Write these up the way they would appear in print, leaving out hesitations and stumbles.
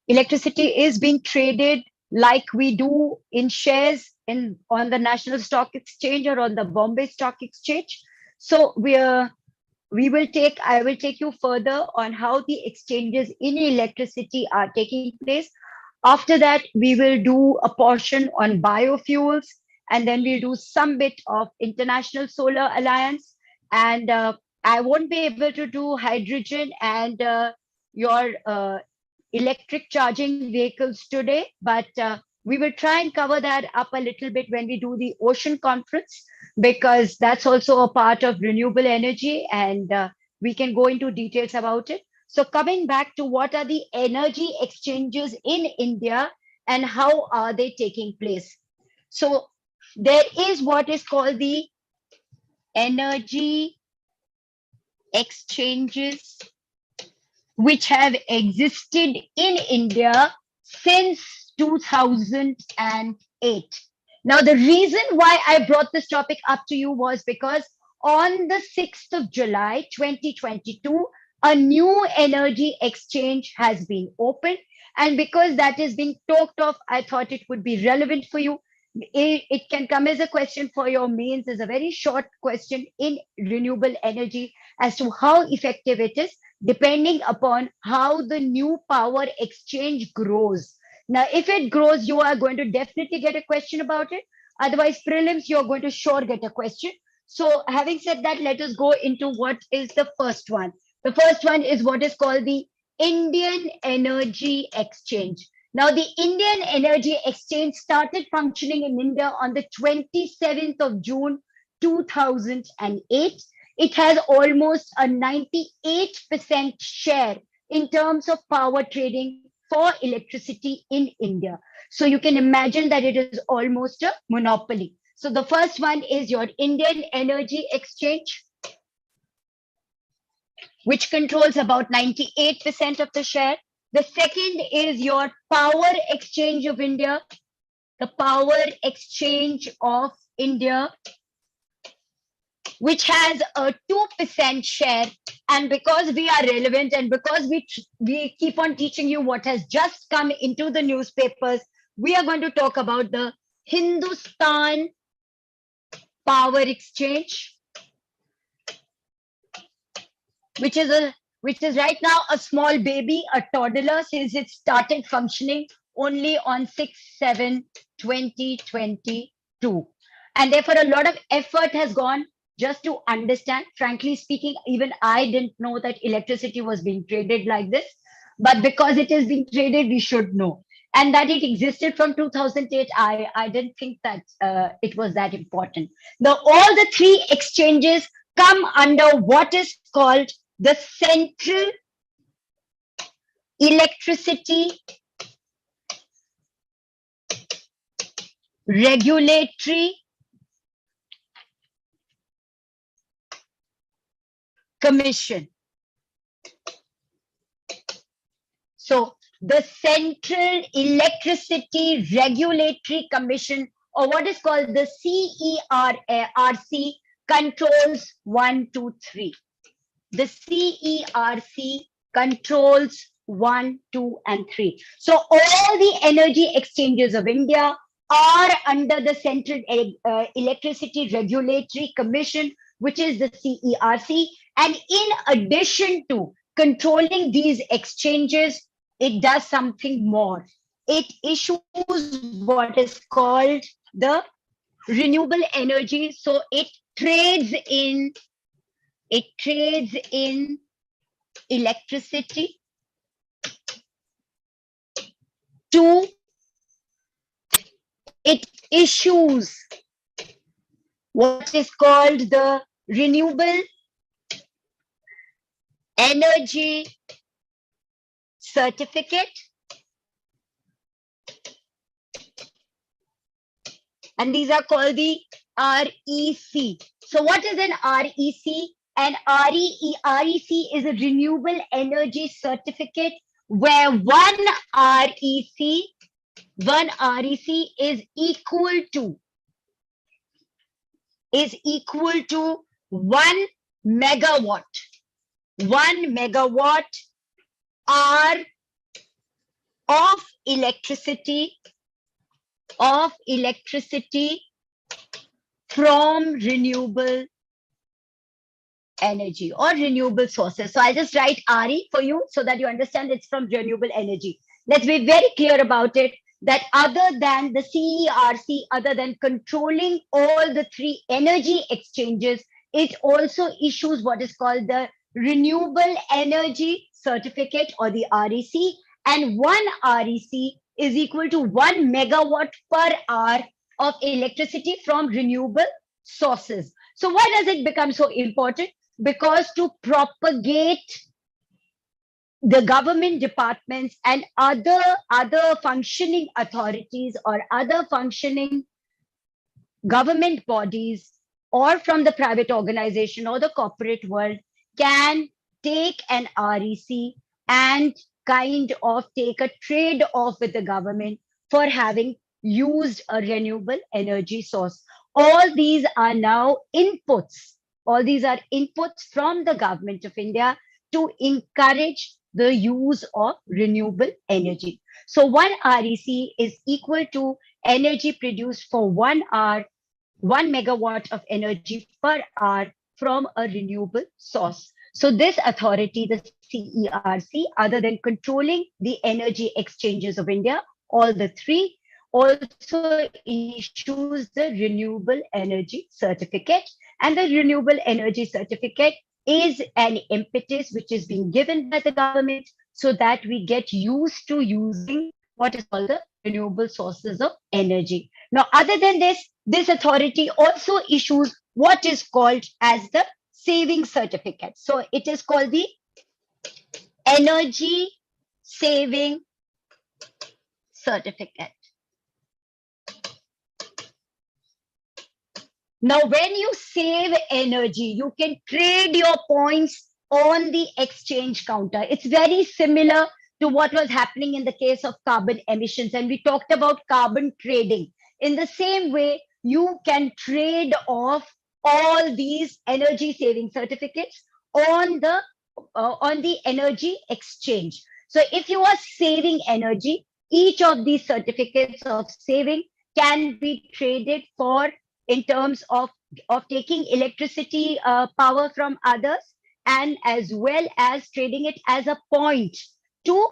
electricity is being traded like we do in shares in on the National Stock Exchange or on the Bombay Stock Exchange. So I will take you further on how the exchanges in electricity are taking place. After that, we will do a portion on biofuels, and then we'll do some bit of International Solar Alliance. And I won't be able to do hydrogen and your electric charging vehicles today, but we will try and cover that up a little bit when we do the ocean conference, because that's also a part of renewable energy, and we can go into details about it. So coming back to what are the energy exchanges in India and how are they taking place? So there is what is called the energy exchanges, which have existed in India since 2008. Now, the reason why I brought this topic up to you was because on the 6th of July 2022, a new energy exchange has been opened. And because that is being talked of, I thought it would be relevant for you. It can come as a question for your mains, as a very short question in renewable energy as to how effective it is, depending upon how the new power exchange grows. Now, if it grows, you are going to definitely get a question about it. Otherwise, prelims, you're going to sure get a question. So, having said that, let us go into what is the first one. The first one is what is called the Indian Energy Exchange. Now, the Indian Energy Exchange started functioning in India on the 27th of June 2008. It has almost a 98% share in terms of power trading for electricity in India. So you can imagine that it is almost a monopoly. So the first one is your Indian Energy Exchange, which controls about 98% of the share. The second is your Power Exchange of India, the Power Exchange of India, which has a 2% share. And because we are relevant and because we keep on teaching you what has just come into the newspapers, we are going to talk about the Hindustan Power Exchange, which is right now a small baby, a toddler, since it started functioning only on 6/7/2022. And therefore, a lot of effort has gone just to understand. Frankly speaking, even I didn't know that electricity was being traded like this. But because it is being traded, we should know. And that it existed from 2008, I didn't think that it was that important. All the three exchanges come under what is called the Central Electricity Regulatory Commission. So the Central Electricity Regulatory Commission, or what is called the CERC, controls 1, 2, 3. The CERC controls 1, 2, and 3. So all the energy exchanges of India are under the Central Electricity Regulatory Commission, which is the CERC. And in addition to controlling these exchanges, it does something more. It issues what is called the renewable energy. So it trades in electricity to, it issues what is called the renewable energy certificate, and these are called the REC. So what is an REC? An REC is a renewable energy certificate where one REC is equal to 1 megawatt. 1 megawatt are of electricity from renewable energy or renewable sources. So I'll just write RE for you so that you understand it's from renewable energy. Let's be very clear about it, that other than the CERC, other than controlling all the three energy exchanges, it also issues what is called the Renewable Energy Certificate or the REC. And one REC is equal to 1 megawatt per hour of electricity from renewable sources. So why does it become so important? Because to propagate the government departments and other functioning authorities or other functioning government bodies or from the private organization or the corporate world can take an REC and kind of take a trade off with the government for having used a renewable energy source. All these are now inputs. All these are inputs from the government of India to encourage the use of renewable energy. So one REC is equal to energy produced for 1 hour, 1 megawatt of energy per hour from a renewable source. So this authority, the CERC, other than controlling the energy exchanges of India, all the three, also issues the renewable energy certificate. And the renewable energy certificate is an impetus which is being given by the government so that we get used to using what is called the renewable sources of energy. Now, other than this authority also issues what is called as the saving certificate. So it is called the energy saving certificate. Now, when you save energy, you can trade your points on the exchange counter. It's very similar to what was happening in the case of carbon emissions. And we talked about carbon trading. In the same way, you can trade off all these energy saving certificates on the energy exchange. So if you are saving energy, each of these certificates of saving can be traded for in terms of taking electricity power from others, and as well as trading it as a point to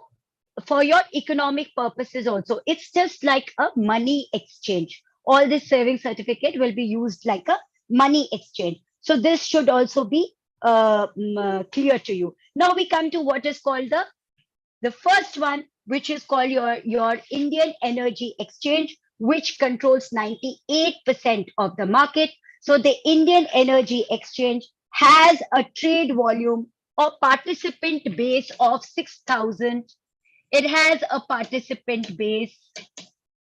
for your economic purposes also. It's just like a money exchange. All this saving certificate will be used like a money exchange. So this should also be clear to you. Now we come to what is called the first one, which is called your Indian Energy Exchange, which controls 98% of the market. So the Indian Energy Exchange has a trade volume or participant base of 6,000. It has a participant base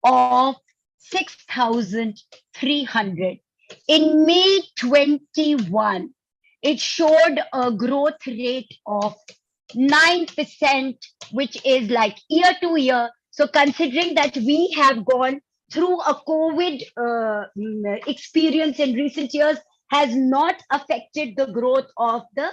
of 6,300. In May 21, it showed a growth rate of 9%, which is like year to year. So considering that we have gone through a COVID experience in recent years, has not affected the growth of the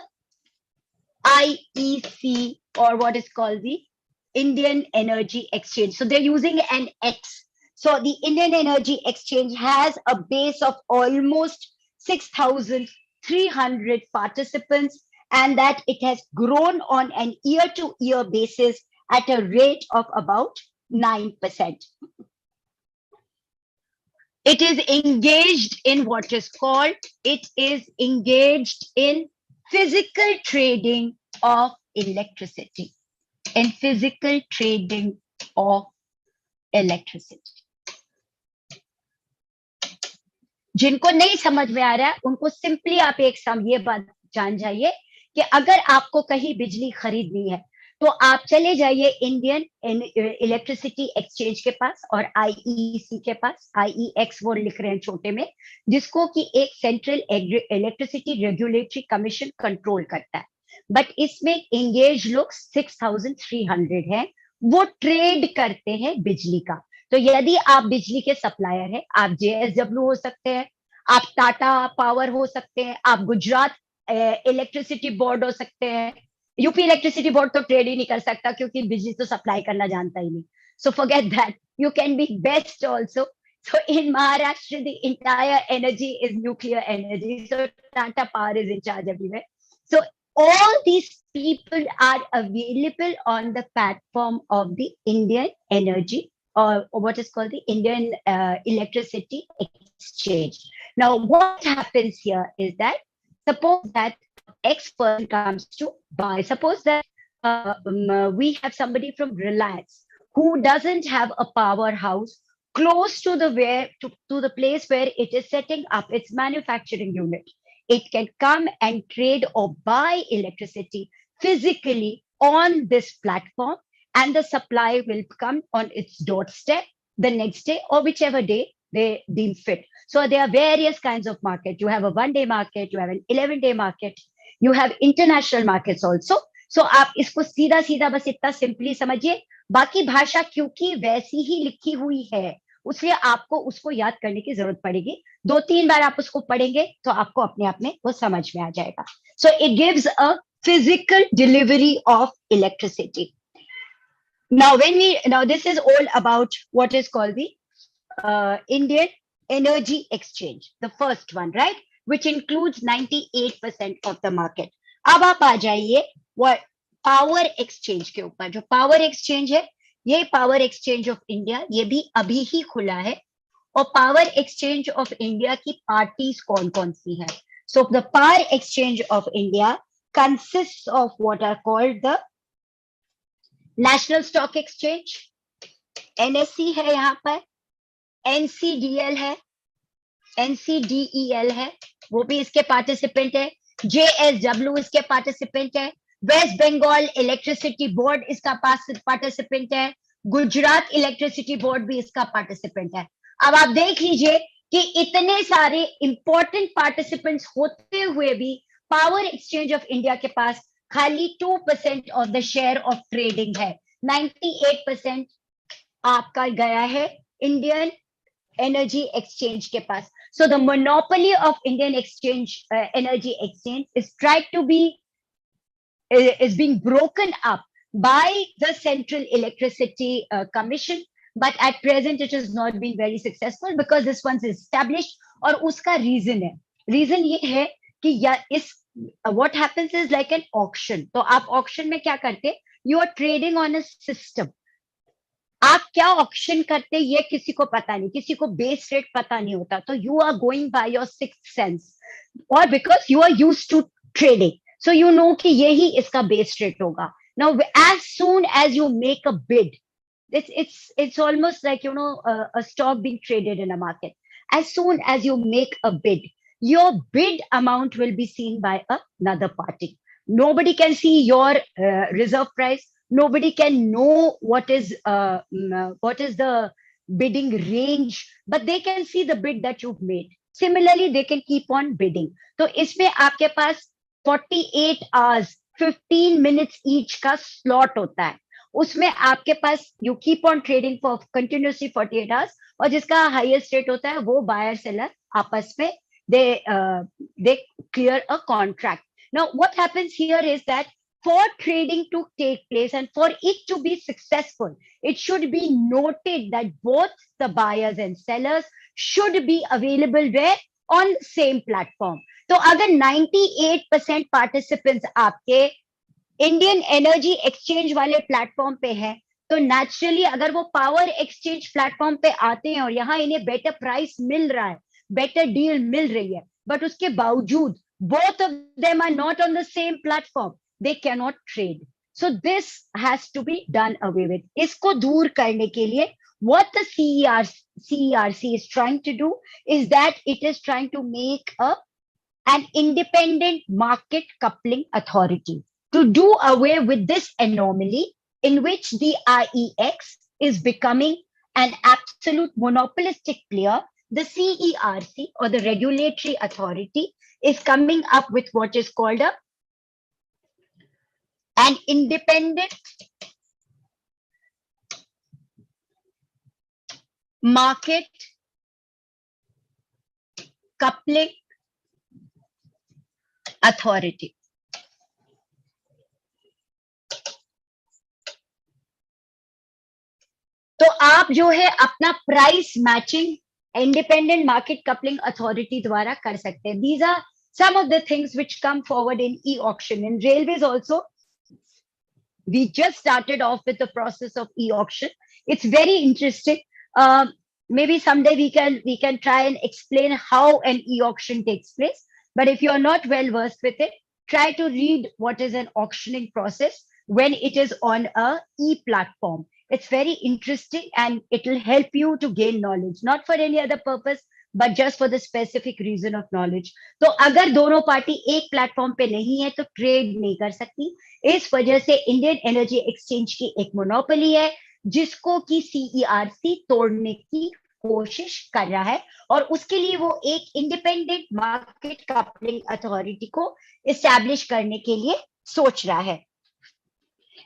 IEC, or what is called the Indian Energy Exchange. So they're using an X. So the Indian Energy Exchange has a base of almost 6,300 participants, and that it has grown on an year-to-year basis at a rate of about 9%. It is engaged in what is called, it is engaged in physical trading of electricity. In physical trading of electricity. जिनको नहीं समझ में आ रहा है, उनको simply आप ये बात जान जाइए कि अगर आपको कहीं बिजली खरीदनी है, तो आप चले जाइए इंडियन इलेक्ट्रिसिटी एक्सचेंज के पास और आईईसी के पास, आईईएक्स वो लिख रहे हैं छोटे में, जिसको कि एक central electricity regulatory commission control करता है. बट इसमें एंगेज लोग 6,300 हैं, वो ट्रेड करते हैं बिजली का. तो यदि आप बिजली के सप्लायर हैं, आप जेएसडब्ल्यू हो सकते हैं, आप टाटा पावर हो सकते हैं, आप गुजरात इलेक्ट्रिसिटी बोर्ड हो सकते हैं, यूपी इलेक्ट्रिसिटी बोर्ड तो ट्रेड ही नहीं कर सकता क्योंकि बिजली तो सप्लाई करना जानता ही नहीं. So forget that. You can be best also. So in Maharashtra, the entire energy is nuclear energy. So Tata Power is in charge everywhere. So all these people are available on the platform of the Indian Energy, or what is called the Indian Electricity Exchange. Now, what happens here is that suppose that X person comes to buy. Suppose that we have somebody from Reliance who doesn't have a powerhouse close to the to the place where it is setting up its manufacturing unit. It can come and trade or buy electricity physically on this platform, and the supply will come on its doorstep the next day or whichever day they deem fit. So there are various kinds of market. You have a 1 day market, you have an 11-day market, you have international markets also. So आप इसको सीधा सीधा बस इतना simply समझिए. बाकी भाषा क्योंकि वैसी ही लिखी हुई है, उसलिए आपको उसको याद करने की जरूरत पड़ेगी. 2-3 बार आप उसको पढ़ेंगे तो आपको अपने आप में वो समझ में आ जाएगा. So it gives a physical delivery of electricity. Now this is all about what is called the Indian Energy Exchange, the first one, right? Which includes 98% of the market. अब आप आ जाइए what पावर एक्सचेंज के ऊपर. जो power exchange है, ये power exchange of India, ये भी अभी ही खुला है. और पावर एक्सचेंज ऑफ इंडिया की पार्टीज कौन कौन सी है? So the power exchange of India consists of what are called the National Stock Exchange, NSE है यहाँ पर, NCDL है, NCDEL है, वो भी इसके पार्टिसिपेंट है, JSW इसके पार्टिसिपेंट है, वेस्ट बंगाल इलेक्ट्रिसिटी बोर्ड इसका पार्टिसिपेंट है, गुजरात इलेक्ट्रिसिटी बोर्ड भी इसका पार्टिसिपेंट है. अब आप देख लीजिए कि इतने सारे इंपॉर्टेंट पार्टिसिपेंट्स होते हुए भी पावर एक्सचेंज ऑफ इंडिया के पास खाली 2% of the share of trading है. 98% आपका गया है इंडियन एनर्जी एक्सचेंज के पास. So the monopoly of Indian exchange, energy exchange, is being broken up by the Central Electricity Commission, but at present it has not been very successful because this one's established. और उसका reason ये है कि what happens is like an auction. तो आप auction में क्या करते? You are trading on a system. आप क्या ऑक्शन करते ये किसी को पता नहीं, किसी को बेस रेट पता नहीं होता. तो you are going by your sixth sense, और because you are used to trading, so you know कि यही इसका बेस रेट होगा. Now as soon as you make a bid, it's almost like a stock being traded in a market. As soon as you make a bid, your bid amount will be seen by another party. Nobody can see your reserve price. Nobody can know what is the bidding range, but they can see the bid that you've made. Similarly, they can keep on bidding. तो इसमें आपके पास 48 hours 15 minutes each का slot होता है. उसमें आपके पास you keep on trading for continuously 48 hours, और जिसका highest rate होता है वो buyer seller आपस में they clear a contract. Now what happens here is that for trading to take place and for it to be successful, it should be noted that both the buyers and sellers should be available where? On same platform. तो अगर 98% participants आपके Indian energy exchange वाले platform पे है, तो naturally अगर वो power exchange platform पे आते हैं और यहाँ इन्हें बेटर प्राइस मिल रहा है, बेटर डील मिल रही है, बट उसके बावजूद both of them are not on the same platform, they cannot trade. So this has to be done away with. इसको दूर करने के लिए what the CERC is trying to do is that it is trying to make an independent market coupling authority to do away with this anomaly in which the IEX is becoming an absolute monopolistic player. The CERC, or the regulatory authority, is coming up with what is called an independent market coupling authority. आप जो है अपना price matching independent market coupling authority द्वारा कर सकते हैं. These are some of the things which come forward in e-auction. In railways also, we just started off with the process of e-auction. It's very interesting. Maybe someday we can try and explain how an e-auction takes place. But if you're not well versed with it, try to read what is an auctioning process when it is on a e-platform. It's very interesting and it will help you to gain knowledge, not for any other purpose, but just for the specific reason of knowledge. तो अगर दोनों party एक platform पे नहीं है तो trade नहीं कर सकती. इस वजह से इंडियन एनर्जी एक्सचेंज की एक मोनोपोली है जिसको कि सीईआरसी तोड़ने की कोशिश कर रहा है और उसके लिए वो एक इंडिपेंडेंट मार्केट कपलिंग अथॉरिटी को एस्टैब्लिश करने के लिए सोच रहा है.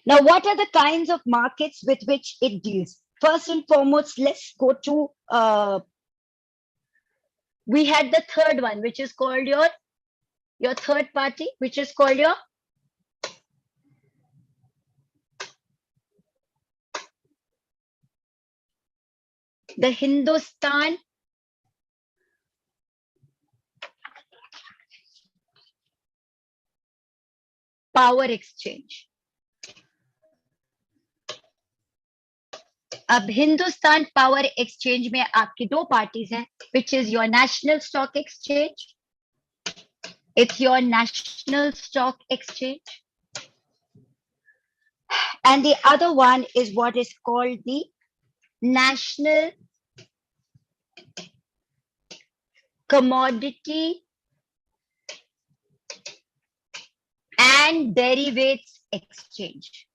Now, what are the kinds of markets with which it deals? First and foremost, let's go to we had the third one, which is called your third party, which is called your the Hindustan Power Exchange. अब Hindustan power exchange में आपकी दो parties हैं, which is your national stock exchange. It's your national stock exchange and the other one is what is called the National Commodity and Derivatives Exchange.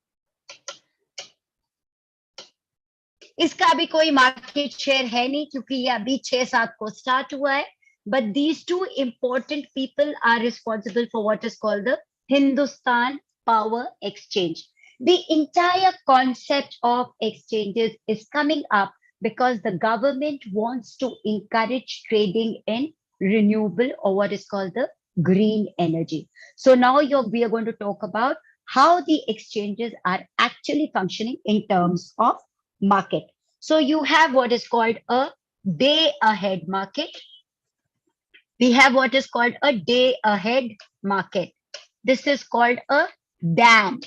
इसका अभी कोई market share है नहीं क्योंकि ये अभी 6-7 को स्टार्ट हुआ है. But these two important people are responsible for what is called the Hindustan Power Exchange. The entire concept of exchanges is coming up because the government wants to encourage trading in renewable or what is called the green energy. So now we are going to talk about how the exchanges are actually functioning in terms of market. So you have what is called a day ahead market. We have what is called a day ahead market. This is called a DAM.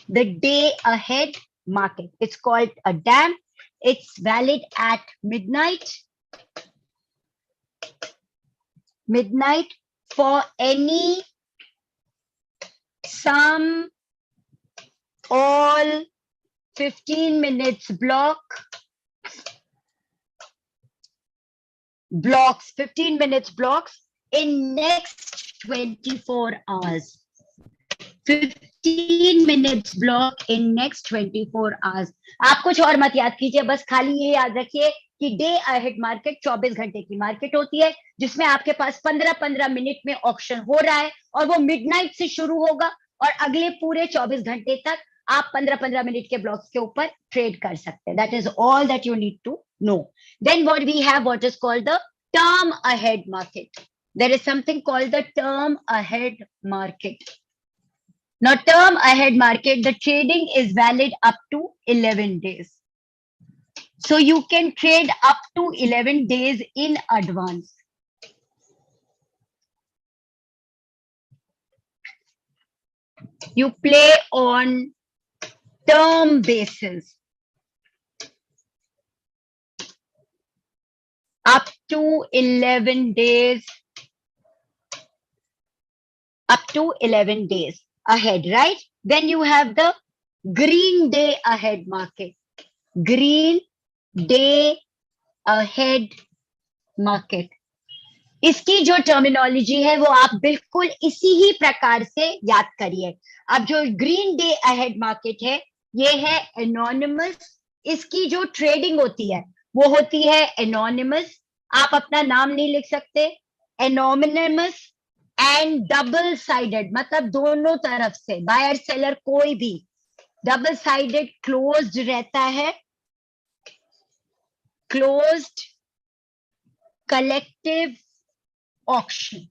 The day ahead market. It's called a DAM. It's valid at midnight. Midnight for any, some, all, 15 minutes blocks, 15 minutes blocks in next 24 hours. 15 minutes block in next 24 hours. आप कुछ और मत याद कीजिए, बस खाली ये याद रखिए कि डे अहेड मार्केट 24 घंटे की मार्केट होती है जिसमें आपके पास 15-15 मिनट में ऑप्शन हो रहा है और वो मिडनाइट से शुरू होगा और अगले पूरे 24 घंटे तक आप 15-15 मिनट के ब्लॉक्स के ऊपर ट्रेड कर सकते हैं. That is all that you need to know. Then what we have what is called the term ahead market. There is something called the term ahead market. Now, term ahead market, the trading is valid up to 11 days. So you can trade up to 11 days in advance. You play on term basis. Up to 11 days. Up to 11 days. Ahead, right? Then you have the green day ahead market. Green day ahead market. इसकी जो terminology है वो आप बिल्कुल इसी ही प्रकार से याद करिए. अब जो ग्रीन डे अहेड मार्केट है ये है एनोनिमस. इसकी जो ट्रेडिंग होती है वो होती है एनोनिमस. आप अपना नाम नहीं लिख सकते. एनोनिमस एंड डबल साइडेड, मतलब दोनों तरफ से बायर सेलर कोई भी. डबल साइडेड क्लोज्ड रहता है. Closed collective auction.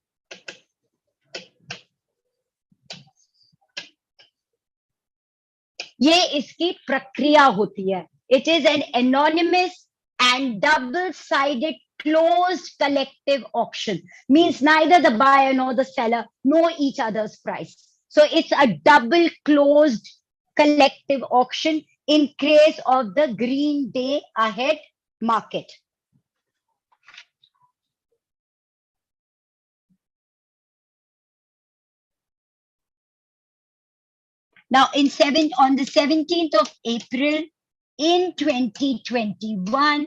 ये इसकी प्रक्रिया होती है. It is an anonymous and double-sided closed collective auction. Means neither the buyer nor the seller know each other's price. So it's a double closed collective auction in case of the green day ahead market. Now, on the 17th of April in 2021,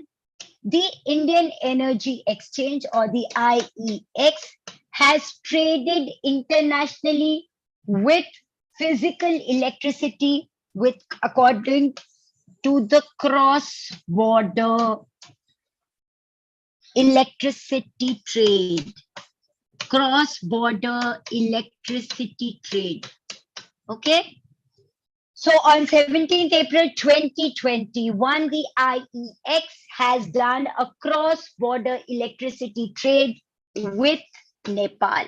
the Indian Energy Exchange, or the IEX, has traded internationally with physical electricity according to the cross-border electricity trade. Cross-border electricity trade. Okay? So on 17th April 2021, the IEX has done a cross-border electricity trade with Nepal.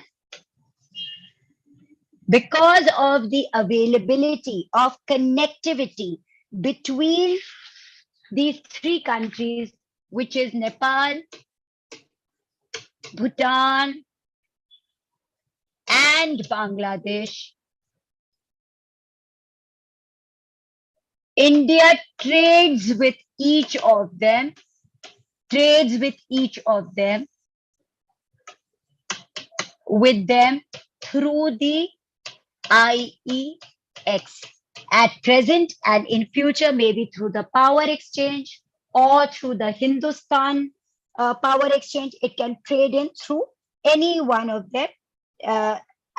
Because of the availability of connectivity between these three countries, which is Nepal, Bhutan, and Bangladesh, India trades with each of them through the IEX at present, and in future maybe through the power exchange or through the Hindustan power exchange. It can trade in through any one of them,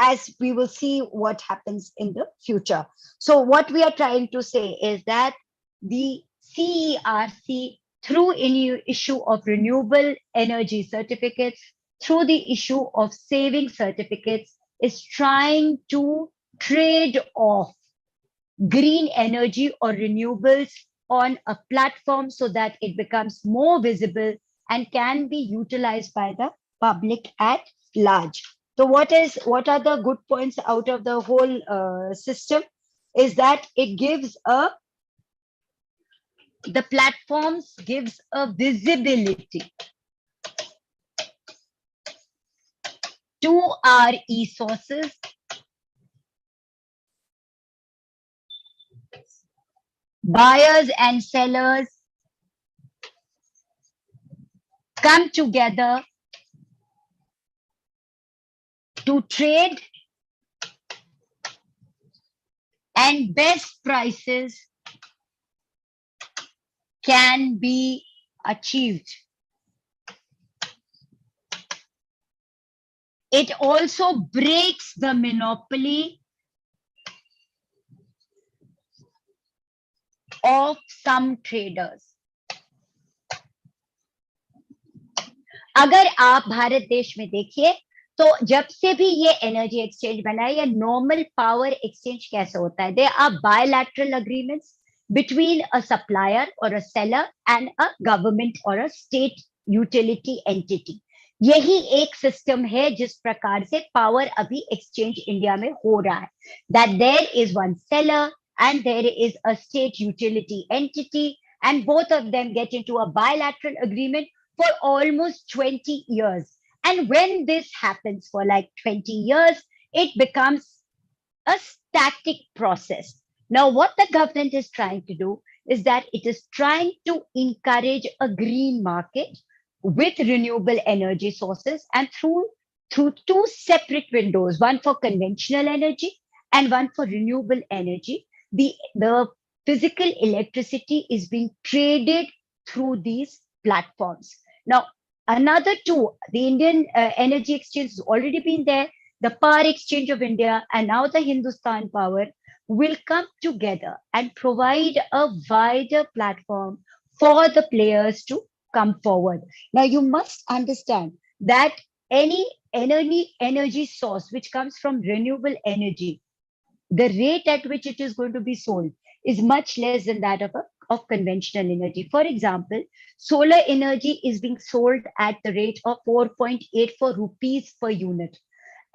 as we will see what happens in the future. So what we are trying to say is that the CERC, through any issue of renewable energy certificates, through the issue of saving certificates, is trying to trade off green energy or renewables on a platform so that it becomes more visible and can be utilized by the public at large. So what are the good points out of the whole system is that the platforms gives a visibility to our e-sources, buyers and sellers come together to trade, and best prices can be achieved. It also breaks the monopoly of some traders. अगर आप भारत देश में देखिए तो जब से भी ये एनर्जी एक्सचेंज बना है, या नॉर्मल पावर एक्सचेंज कैसे होता है, there are bilateral agreements between a supplier or a seller and a government or a state utility entity. यही एक सिस्टम है जिस प्रकार से पावर अभी एक्सचेंज इंडिया में हो रहा है, that there is one seller and there is a state utility entity, and both of them get into a bilateral agreement for almost 20 years. And when this happens for like 20 years, it becomes a static process. Now, what the government is trying to do is that it is trying to encourage a green market with renewable energy sources, and through two separate windows, one for conventional energy and one for renewable energy. The physical electricity is being traded through these platforms. Now, another two, the Indian Energy Exchange has already been there, the Power Exchange of India, and now the Hindustan Power will come together and provide a wider platform for the players to come forward. Now, you must understand that any energy source which comes from renewable energy, the rate at which it is going to be sold is much less than that of conventional energy. For example, solar energy is being sold at the rate of 4.84 rupees per unit.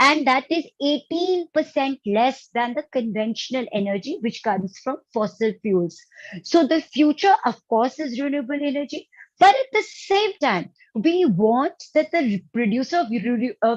and that is 18% less than the conventional energy which comes from fossil fuels. So the future, of course, is renewable energy, but at the same time, we want that the producer of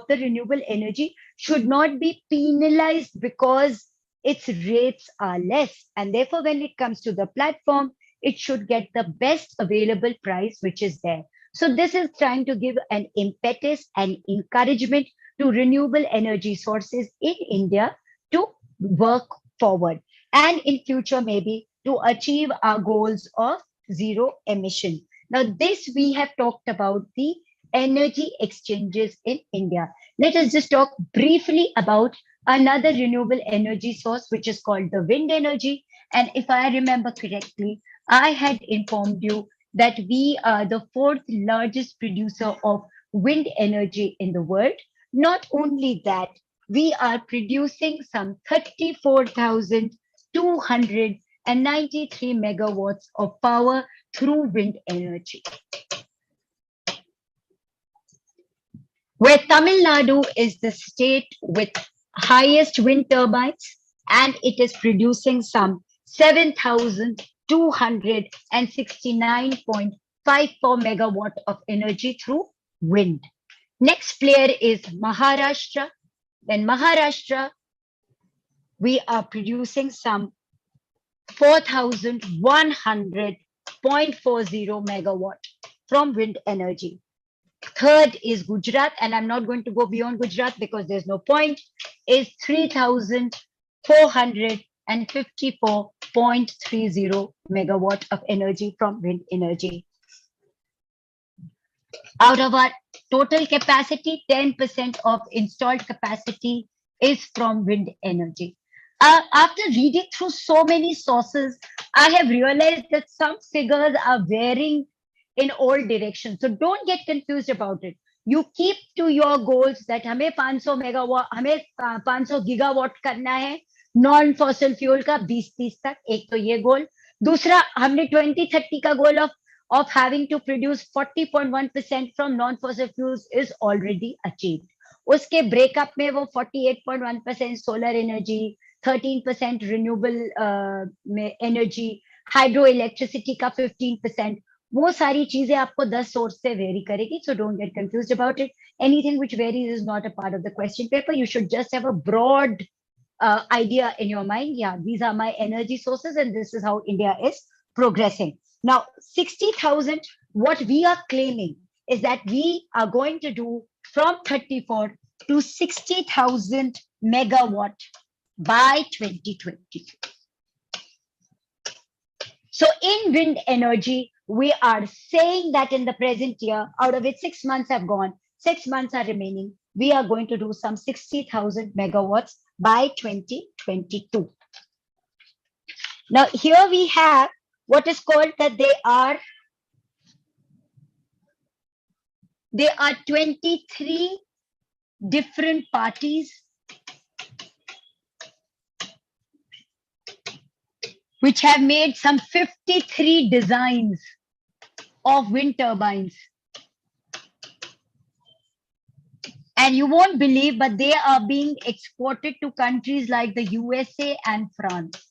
the renewable energy should not be penalized because its rates are less. And therefore, when it comes to the platform, it should get the best available price which is there. So this is trying to give an impetus and encouragement to renewable energy sources in India to work forward and in future maybe to achieve our goals of zero emission. Now this we have talked about the energy exchanges in India. Let us just talk briefly about another renewable energy source which is called the wind energy. And if I remember correctly, I had informed you that we are the fourth largest producer of wind energy in the world. Not only that, we are producing some 34,293 megawatts of power through wind energy. Where Tamil Nadu is the state with highest wind turbines, and it is producing some 7,269.54 megawatt of energy through wind. Next player is Maharashtra. Then Maharashtra, we are producing some 4,100.40 megawatt from wind energy. Third is Gujarat, and I'm not going to go beyond Gujarat because there's no point, is 3,454.30 megawatt of energy from wind energy. Out of our total capacity, 10% of installed capacity is from wind energy. After reading through so many sources, I have realized that some figures are varying in all directions. So don't get confused about it. You keep to your goals that हमें 500 megawatt, हमें 500 gigawatt करना है non fossil fuel का 2030 तक. एक तो ये गोल. दूसरा हमने 2030 का गोल of having to produce 40.1% from non-fossil fuels is already achieved. उसके breakup में वो 48.1% solar energy, 13% renewable energy, hydroelectricity का 15%. वो सारी चीजें आपको 10 source से vary करेगी. So don't get confused about it. Anything which varies is not a part of the question paper. You should just have a broad idea in your mind. Yeah, these are my energy sources and this is how India is progressing. Now, 60,000, what we are claiming is that we are going to do from 34 to 60,000 megawatt by 2022. So in wind energy, we are saying that in the present year, out of it 6 months have gone, 6 months are remaining. We are going to do some 60,000 megawatts by 2022. Now, here we have what is called that there are 23 different parties which have made some 53 designs of wind turbines. And you won't believe, but they are being exported to countries like the USA and France.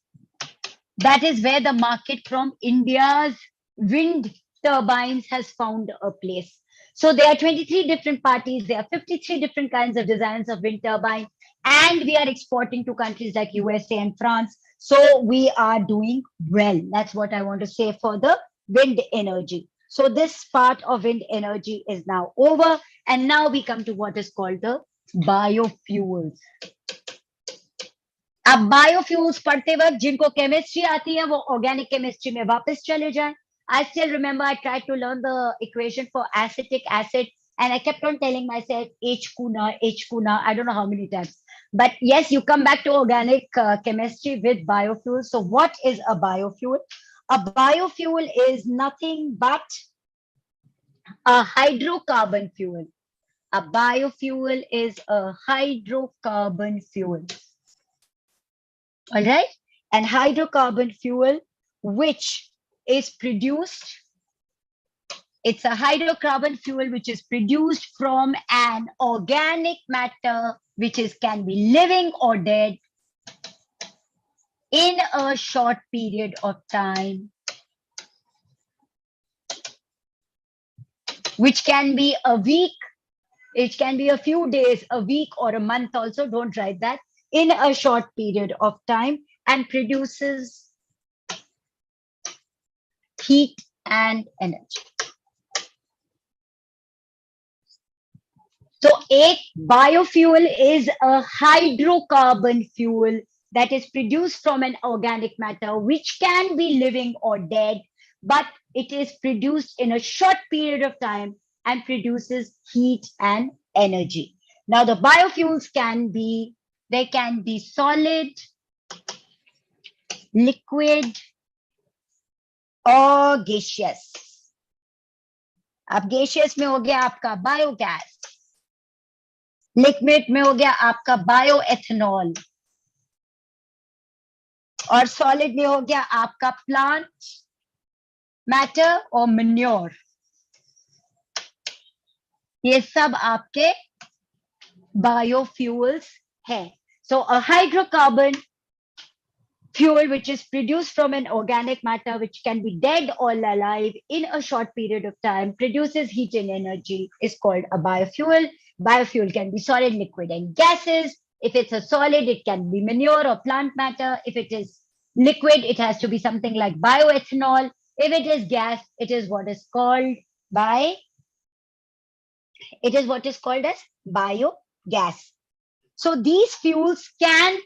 That is where the market from India's wind turbines has found a place. So there are 23 different parties, there are 53 different kinds of designs of wind turbine, and we are exporting to countries like USA and France. So we are doing well. That's what I want to say for the wind energy. So this part of wind energy is now over, and now we come to what is called the biofuels. अब biofuels पढ़ते वक्त जिनको chemistry आती है वो organic chemistry में वापस चले जाएं. I still remember I tried to learn the equation for acetic acid and I kept on telling myself H kuna, I don't know how many times. But yes, you come back to organic chemistry with biofuel. So what is a biofuel? A biofuel is nothing but a hydrocarbon fuel. A biofuel is a hydrocarbon fuel. All right, and hydrocarbon fuel which is produced, it's a hydrocarbon fuel which is produced from an organic matter which is can be living or dead in a short period of time, which can be a week, it can be a few days, a week, or a month also, don't write that, in a short period of time, and produces heat and energy. So a biofuel is a hydrocarbon fuel that is produced from an organic matter which can be living or dead, but it is produced in a short period of time and produces heat and energy. Now the biofuels they can be solid, liquid, or gaseous. अब gaseous में हो गया आपका biogas, liquid में हो गया आपका bioethanol, और सॉलिड में हो गया आपका प्लांट मैटर और मैन्योर. ये सब आपके बायोफ्यूल्स है. So a hydrocarbon fuel which is produced from an organic matter which can be dead or alive in a short period of time, produces heat and energy, is called a biofuel. Biofuel can be solid, liquid, and gases. If it's a solid, it can be manure or plant matter. If it is liquid, it has to be something like bioethanol. If it is gas, it is what is called as biogas. So these fuels can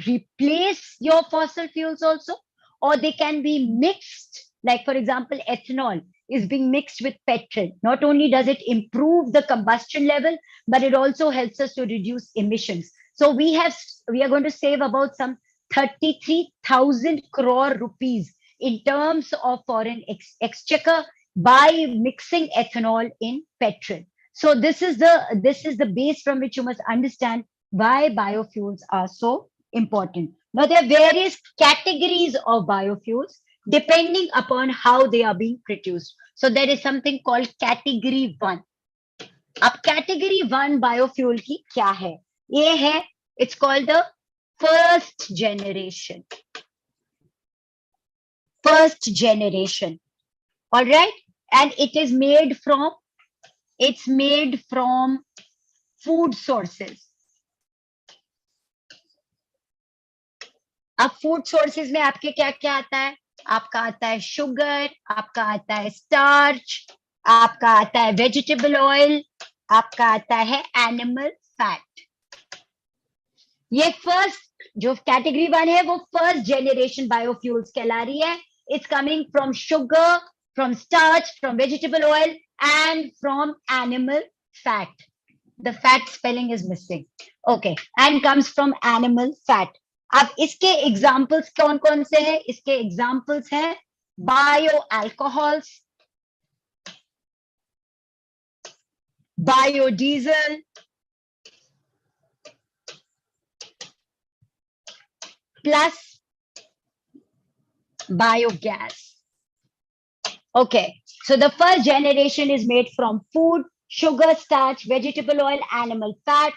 replace your fossil fuels also, or they can be mixed. Like for example, ethanol is being mixed with petrol. Not only does it improve the combustion level, but it also helps us to reduce emissions. So we are going to save about some 33,000 crore rupees in terms of foreign exchequer by mixing ethanol in petrol. So this is the base from which you must understand why biofuels are so important. Now there are various categories of biofuels depending upon how they are being produced. So there is something called category 1. अब category 1 biofuel की क्या है? ये है, it's called the first generation. First generation. All right? And it is made from food sources. अब food sources में आपके क्या क्या आता है? आपका आता है शुगर, आपका आता है स्टार्च, आपका आता है वेजिटेबल ऑयल, आपका आता है एनिमल फैट. ये फर्स्ट जो कैटेगरी 1 है वो फर्स्ट जनरेशन बायोफ्यूल्स कहला रही है. It's coming from sugar, from starch, from vegetable oil and from animal fat. The fat spelling is missing. Okay, and comes from animal fat. अब इसके examples कौन कौन से हैं? इसके एग्जाम्पल्स हैं bio alcohols, biodiesel, plus biogas. Okay, so the first generation is made from food, sugar, starch, vegetable oil, animal fat.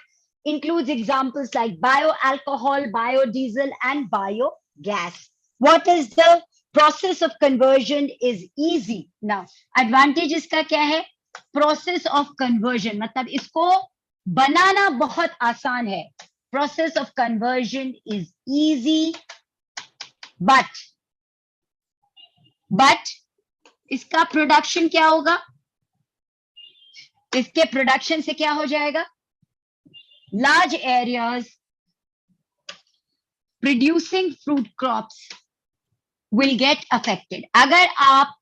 Includes examples like bioalcohol, biodiesel, and biogas. What is the process of conversion is easy. Now, advantage इसका क्या है? Process of conversion मतलब इसको बनाना बहुत आसान है. Process of conversion is easy, but इसका production क्या होगा? इसके प्रोडक्शन से क्या हो जाएगा? Large areas producing fruit crops will get affected. अगर आप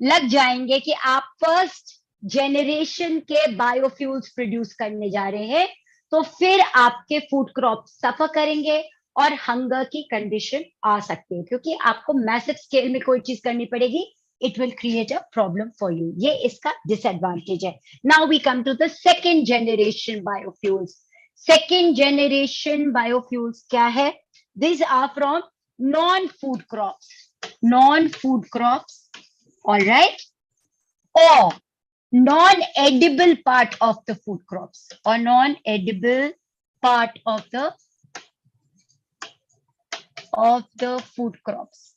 लग जाएंगे कि आप फर्स्ट जनरेशन के बायोफ्यूल्स प्रोड्यूस करने जा रहे हैं, तो फिर आपके फूड क्रॉप सफर करेंगे और हंगर की कंडीशन आ सकती है, क्योंकि आपको मैसिव स्केल में कोई चीज करनी पड़ेगी. It will create a problem for you. ये इसका disadvantage है. Now we come to the second generation biofuels. Second generation biofuels क्या है? These are from non-food crops. Non-food crops, all right? Or non-edible part of the food crops, or non-edible part of the food crops.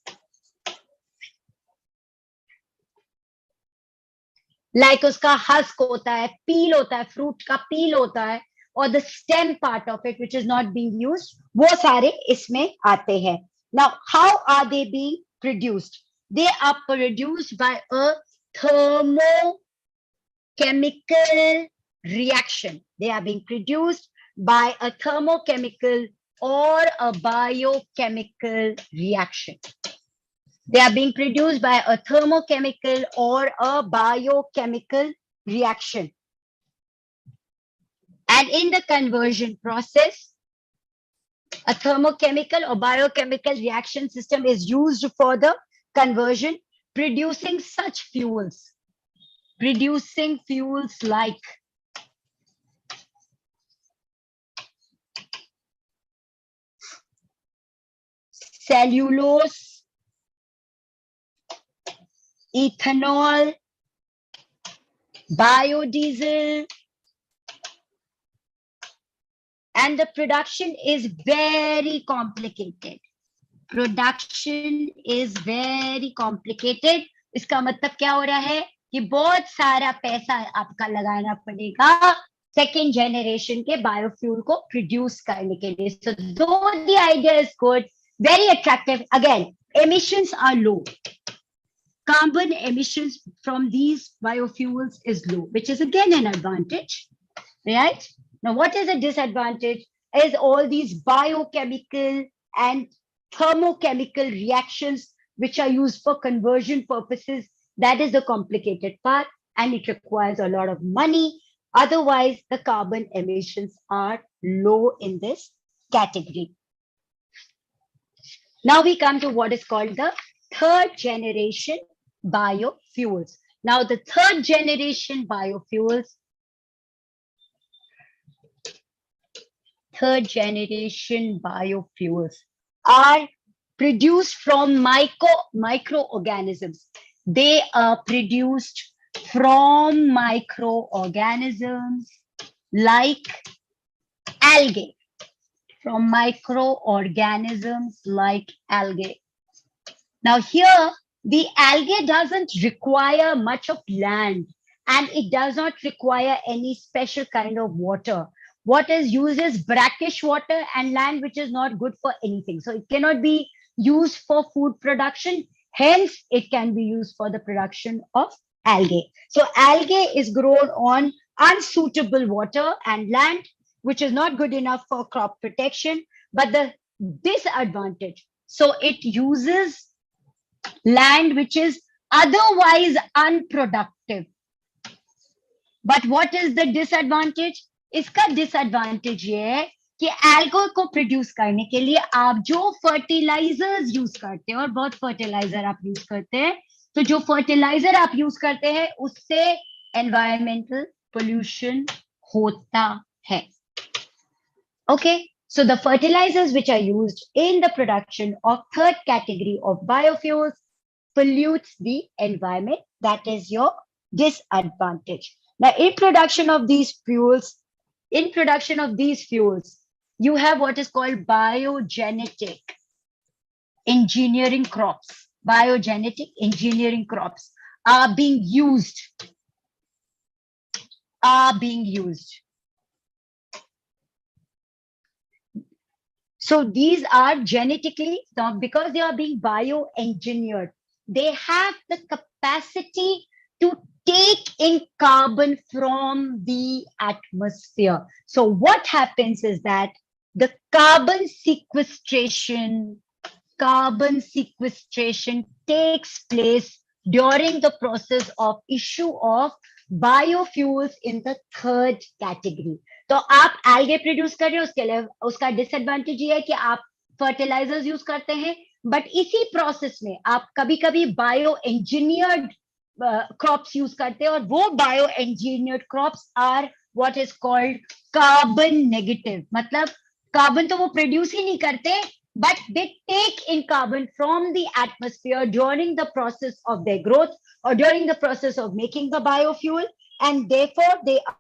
Like उसका husk होता है, peel होता है, fruit का peel होता है, or the stem part of it which is not being used, वो सारे इसमें आते हैं. Now, how are they being produced? They are produced by a thermochemical reaction. They are being produced by a thermochemical or a biochemical reaction. They are being produced by a thermochemical or a biochemical reaction. And in the conversion process, a thermochemical or biochemical reaction system is used for the conversion, producing such fuels. Producing fuels like cellulose, ethanol, biodiesel, and the production is very complicated. Production is very complicated. इसका मतलब क्या हो रहा है कि बहुत सारा पैसा आपका लगाना पड़ेगा second generation के biofuel को produce करने के लिए. So though the idea is good, very attractive, again, emissions are low. Carbon emissions from these biofuels is low, which is again an advantage, right? Now, what is a disadvantage is all these biochemical and thermochemical reactions which are used for conversion purposes. That is the complicated part, and it requires a lot of money. Otherwise, the carbon emissions are low in this category. Now we come to what is called the third generation biofuels. Now, the third generation biofuels are produced from microorganisms. They are produced from microorganisms like algae. From microorganisms like algae. Now here, the algae doesn't require much of land, and it does not require any special kind of water. What is used is brackish water and land, which is not good for anything. So it cannot be used for food production. Hence, it can be used for the production of algae. So algae is grown on unsuitable water and land, which is not good enough for crop protection. But the disadvantage, so it uses land which is otherwise unproductive. But what is the disadvantage? इसका disadvantage ये है कि algae को produce करने के लिए आप जो fertilizers use करते हैं, और बहुत fertilizer आप use करते हैं, तो जो fertilizer आप use करते हैं उससे environmental pollution होता है. Okay, so the fertilizers which are used in the production of third category of biofuels pollutes the environment. That is your disadvantage. Now, in production of these fuels, you have what is called biogenetic engineering crops. Biogenetic engineering crops are being used. So these are genetically, because they are being bioengineered, they have the capacity to take in carbon from the atmosphere. So what happens is that the carbon sequestration takes place during the process of issue of biofuels in the third category. तो आप algae produce कर रहे हो, उसके लिए उसका disadvantage ये है कि आप fertilizers use करते हैं, but इसी process में आप कभी-कभी bioengineered crops use करते हैं, और वो bioengineered crops are what is called carbon negative. मतलब carbon तो वो produce ही नहीं करते, but they take in carbon from the atmosphere during the process of their growth or during the process of making the biofuel, and therefore they are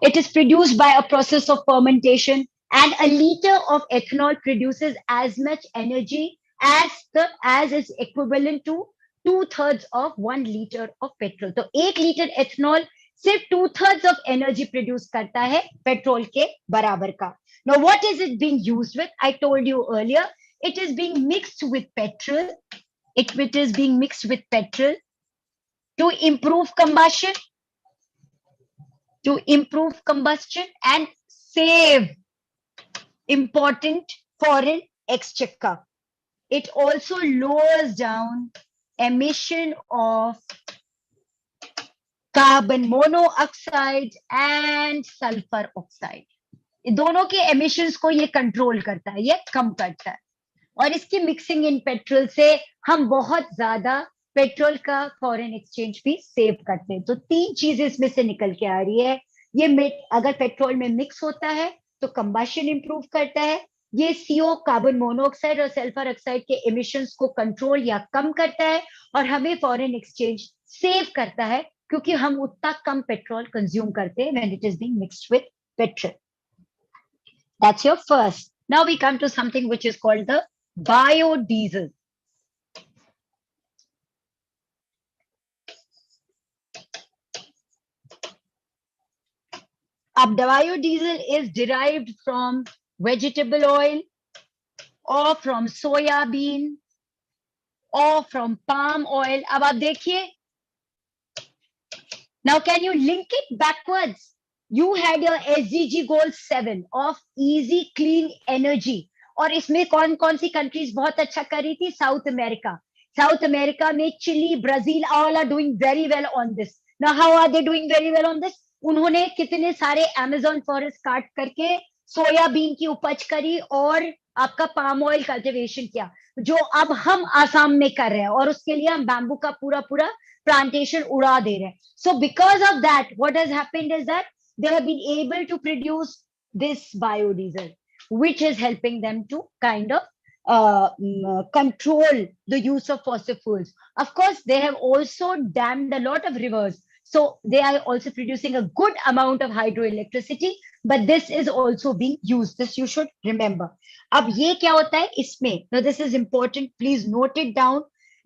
it is produced by a process of fermentation, and a liter of ethanol produces as much energy as is equivalent to two-thirds of 1 liter of petrol. तो 1 liter ethanol सिर्फ two-thirds of energy produce करता है petrol के बराबर का. Now, what is it being used with? I told you earlier, it is being mixed with petrol. It is being mixed with petrol to improve combustion, and save important foreign exchequer. It also lowers down emission of carbon monoxide and sulfur oxide. दोनों के emissions को ये control करता है, ये कम करता है. और इसकी मिक्सिंग इन पेट्रोल से हम बहुत ज्यादा पेट्रोल का फॉरेन एक्सचेंज भी सेव करते हैं. तो 3 चीजें इसमें से निकल के आ रही है. ये अगर पेट्रोल में मिक्स होता है तो कंबशन इंप्रूव करता है. ये सीओ कार्बन मोनोऑक्साइड और सल्फर ऑक्साइड के एमिशंस को कंट्रोल या कम करता है और हमें फॉरेन एक्सचेंज सेव करता है क्योंकि हम उतना कम पेट्रोल कंज्यूम करते हैं when it is being mixed with petrol. That's your first. Now we come to something which is called the biodiesel. Ab biodiesel is derived from vegetable oil or from soya bean or from palm oil. अब आप देखिए. Now can you link it backwards? You had your SDG goal 7 of easy clean energy. और इसमें कौन कौन सी countries बहुत अच्छा कर रही थी? South America. साउथ अमेरिका में Chile, Brazil, all are doing very well on this. Now how are they doing very well on this? उन्होंने कितने सारे अमेज़न फॉरेस्ट काट करके सोयाबीन की उपज करी और आपका पाम ऑयल कल्टीवेशन किया, जो अब हम आसाम में कर रहे हैं, और उसके लिए हम बैम्बू का पूरा पूरा प्लांटेशन उड़ा दे रहे हैं. So because of that, what has happened is that they have been able to produce this biodiesel, which is helping them to kind of control the use of fossil fuels. Of course, they have also dammed a lot of rivers. So they are also producing a good amount of hydroelectricity, but this is also being used. This you should remember. अब ये क्या होता है इसमें? Now this is important. Please note it down.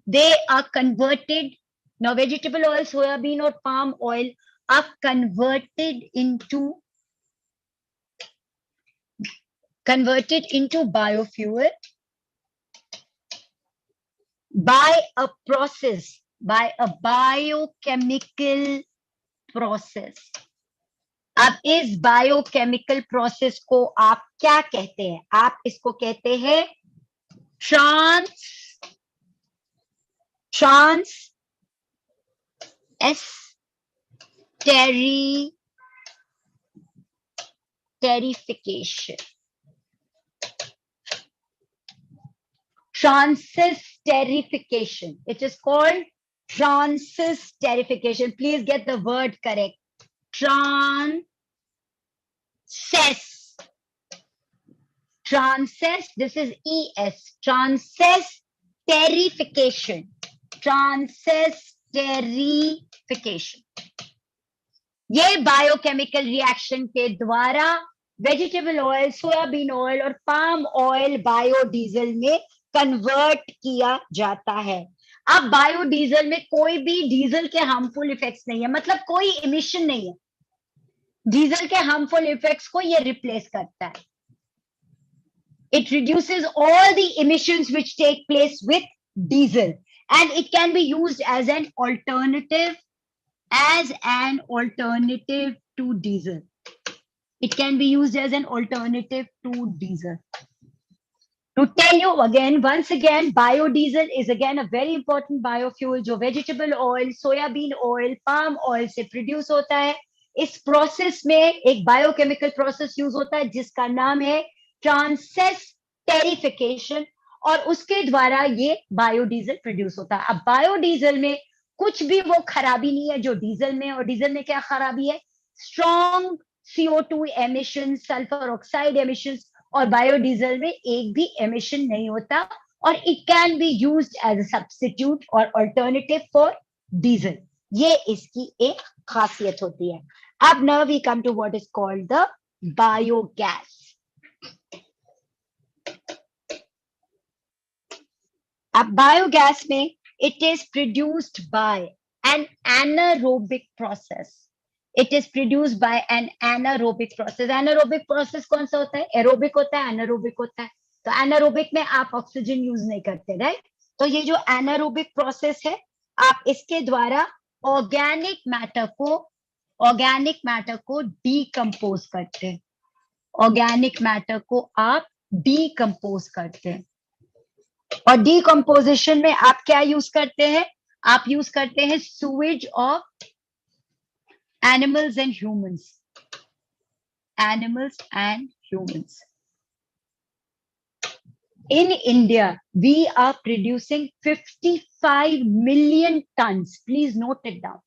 They are converted. Now vegetable oil, soybean or palm oil are converted into biofuel by a biochemical process. अब इस biochemical process को आप क्या कहते हैं? आप इसको कहते हैं ट्रांसएस्टेरिफिकेशन. Transesterification. It is called transesterification. Please get the word correct. Transes. This is ES. Transesterification. Transesterification. ये बायोकेमिकल रिएक्शन के द्वारा वेजिटेबल ऑयल, सोयाबीन ऑयल और पाम ऑयल बायोडीजल में कन्वर्ट किया जाता है. अब बायोडीजल में कोई भी डीजल के हार्मफुल इफेक्ट्स नहीं है, मतलब कोई इमिशन नहीं है. डीजल के हार्मफुल इफेक्ट्स को ये रिप्लेस करता है. It reduces all the emissions which take place with diesel, and it can be used as an alternative to diesel. It can be used as an alternative to diesel. To tell you again, once again, biodiesel is again a very important biofuel जो vegetable oil, soybean oil, palm oil से produce होता है. इस process में एक biochemical process use होता है जिसका नाम है ट्रांसेस्टेरिफिकेशन, और उसके द्वारा ये बायोडीजल प्रोड्यूस होता है. अब बायोडीजल में कुछ भी वो खराबी नहीं है जो डीजल में. और डीजल में क्या खराबी है? Strong CO2 emission, sulphur oxide emission. और बायोडीजल में एक भी एमिशन नहीं होता, और it can be used as a substitute और अल्टरनेटिव फॉर डीजल. ये इसकी एक खासियत होती है. अब now we come to what is called the biogas. अब बायोगैस में it is produced by an anaerobic process. It is produced by an anaerobic process. Anaerobic process कौन सा होता है? एरोबिक होता है, anaerobic होता है. तो anaerobic में आप ऑक्सीजन यूज नहीं करते, राइट? तो ये जो anaerobic process है, आप इसके द्वारा ऑर्गेनिक मैटर को डीकम्पोज करते हैं. ऑर्गेनिक मैटर को आप डीकम्पोज करते हैं. और डीकम्पोजिशन में आप क्या यूज करते हैं? आप यूज करते हैं sewage of animals and humans. In India, we are producing 55 million tons. Please note it down.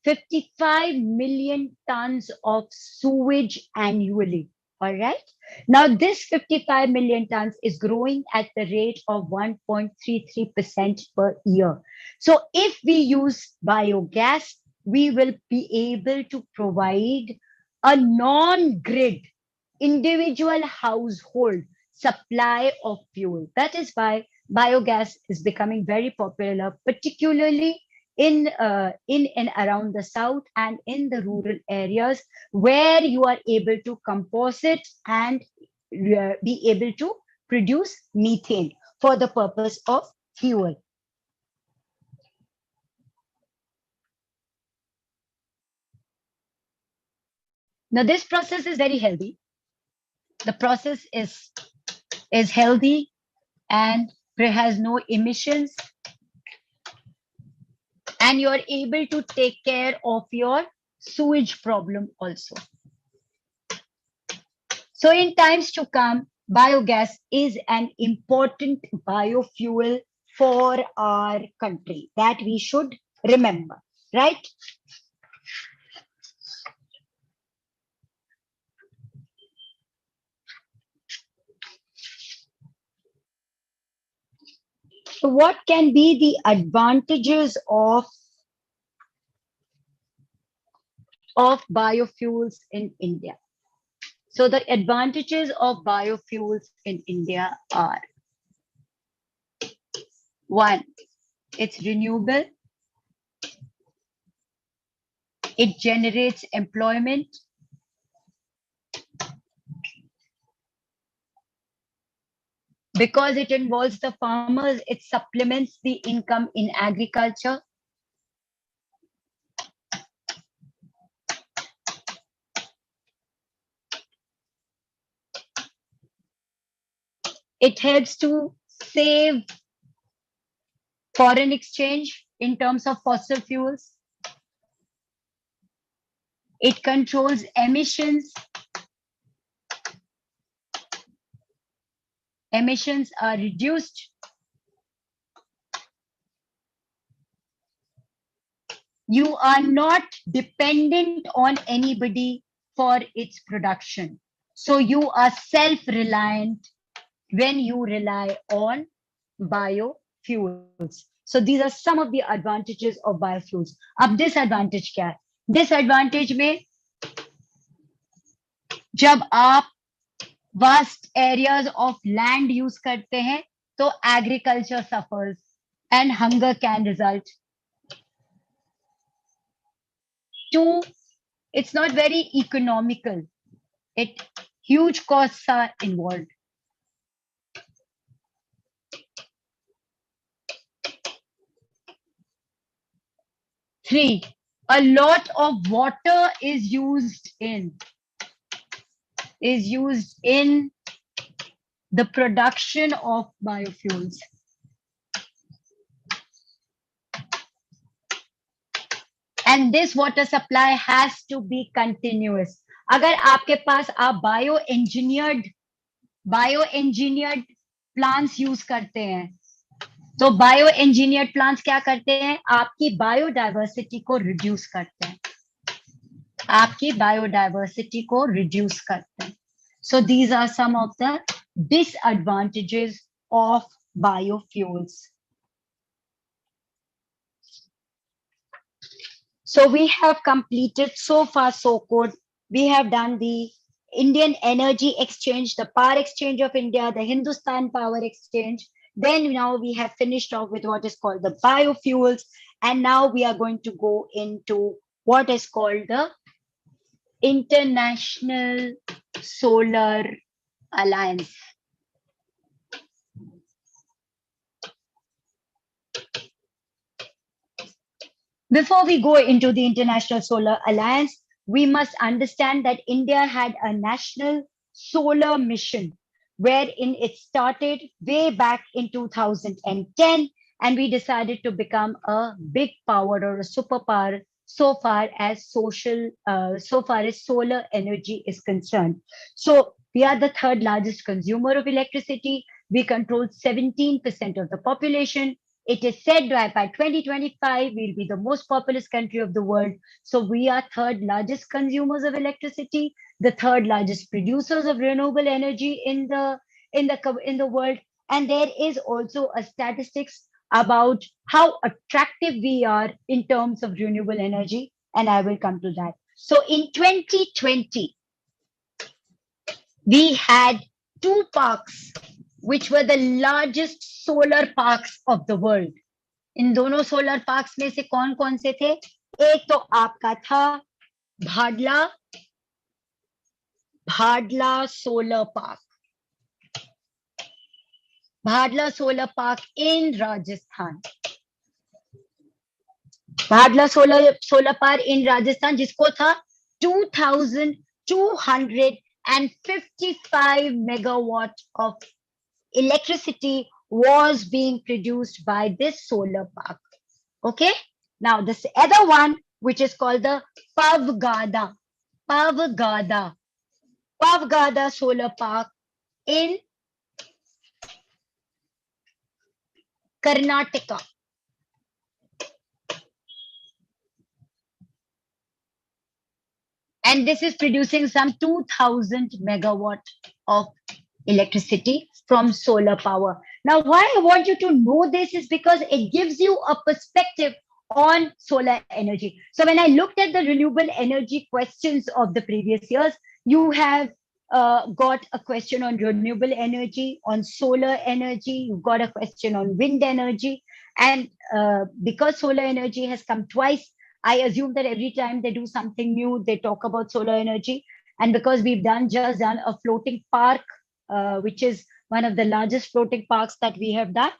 55 million tons of sewage annually. All right. Now, this 55 million tons is growing at the rate of 1.33% per year. So, if we use biogas, we will be able to provide a non-grid individual household supply of fuel. That is why biogas is becoming very popular, particularly in and around the south and in the rural areas, where you are able to compost it and be able to produce methane for the purpose of fuel. Now, this process is very healthy. The process is healthy and has no emissions, and you are able to take care of your sewage problem also. So in times to come, biogas is an important biofuel for our country that we should remember, right? So what can be the advantages of biofuels in India? So the advantages of biofuels in India are: one, it's renewable, it generates employment, because it involves the farmers, it supplements the income in agriculture. It helps to save foreign exchange in terms of fossil fuels. It controls emissions. Emissions are reduced. You are not dependent on anybody for its production. So you are self-reliant when you rely on biofuels. So these are some of the advantages of biofuels. अब disadvantage क्या है? Disadvantage में जब आप vast areas of land use करते हैं तो agriculture suffers and hunger can result. Two, it's not very economical. Huge costs are involved. Three, a lot of water is used in the production of biofuels. And this water supply has to be continuous. अगर आपके पास आप bio plants use करते हैं, तो bio engineered plants क्या करते हैं? आपकी बायोडाइवर्सिटी को रिड्यूस करते हैं. So these are some of the disadvantages of biofuels. So we have completed so far so good. We have done the Indian Energy Exchange, the Power Exchange of India, the Hindustan Power Exchange. Then now we have finished off with what is called the biofuels. And now we are going to go into what is called the International Solar Alliance. Before we go into the International Solar Alliance, we must understand that India had a national solar mission wherein it started way back in 2010, and we decided to become a big power or a superpower so far as solar energy is concerned. So we are the third largest consumer of electricity. We control 17% of the population. It is said that by 2025, we'll be the most populous country of the world. So we are third largest consumers of electricity, the third largest producers of renewable energy in the world. And there is also a statistics about how attractive we are in terms of renewable energy. And I will come to that. So in 2020, we had two parks which were the largest solar parks of the world. इन दोनों solar parks में से कौन कौन से थे? एक तो आपका था Bhadla solar park. Bhadla solar park in Rajasthan. Bhadla solar park in Rajasthan जिसको था 2255 megawatt of electricity was being produced by this solar park. Okay. Now this other one, which is called the Pavgada solar park in Karnataka. And this is producing some 2000 megawatt of electricity from solar power. Now, why I want you to know this is because it gives you a perspective on solar energy. So when I looked at the renewable energy questions of the previous years, you have got a question on renewable energy, on solar energy, you got a question on wind energy. And because solar energy has come twice, I assume that every time they do something new, they talk about solar energy. And because we've just done a floating park, which is one of the largest floating parks that we have done.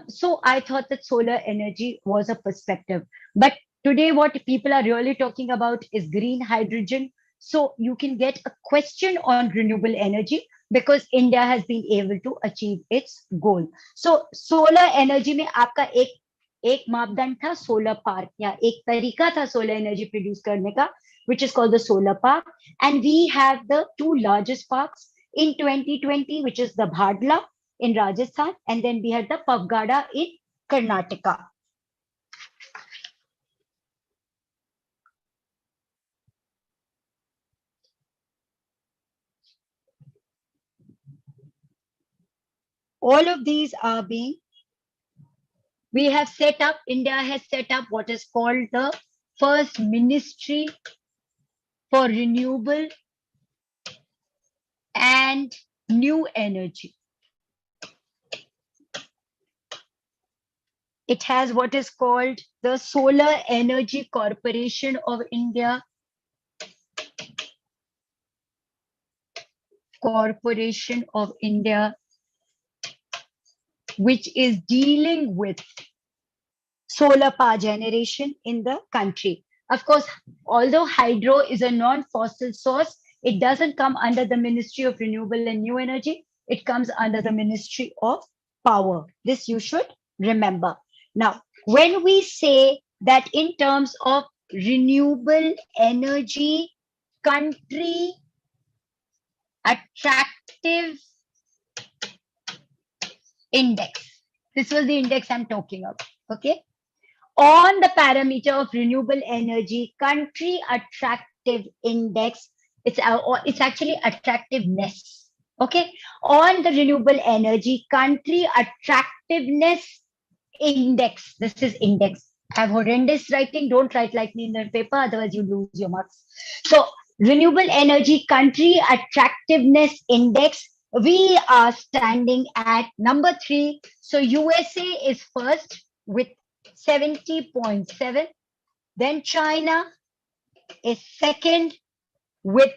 So I thought that solar energy was a perspective. But today, what people are really talking about is green hydrogen. So you can get a question on renewable energy because India has been able to achieve its goal. So solar energy में आपका एक मापदंड था solar park या एक तरीका था solar energy produce करने का which is called the solar park, and we have the two largest parks in 2020, which is the Bhadla in Rajasthan, and then we had the Pavgada in Karnataka. All of these are being, we have set up, India has set up what is called the first Ministry for Renewable and New Energy. It has what is called the Solar Energy Corporation of India, which is dealing with solar power generation in the country. Of course, although hydro is a non-fossil source, it doesn't come under the Ministry of Renewable and New Energy. It comes under the Ministry of Power. This you should remember. Now, when we say that in terms of renewable energy, country attractive index, this was the index I'm talking about, okay? On the parameter of renewable energy, country attractive index, it's actually attractiveness, okay? On the renewable energy, country attractiveness index, this is index. I have horrendous writing, don't write like me in the paper, otherwise you lose your marks. So renewable energy country attractiveness index, we are standing at number 3. So USA is first with 70.7. Then China is second with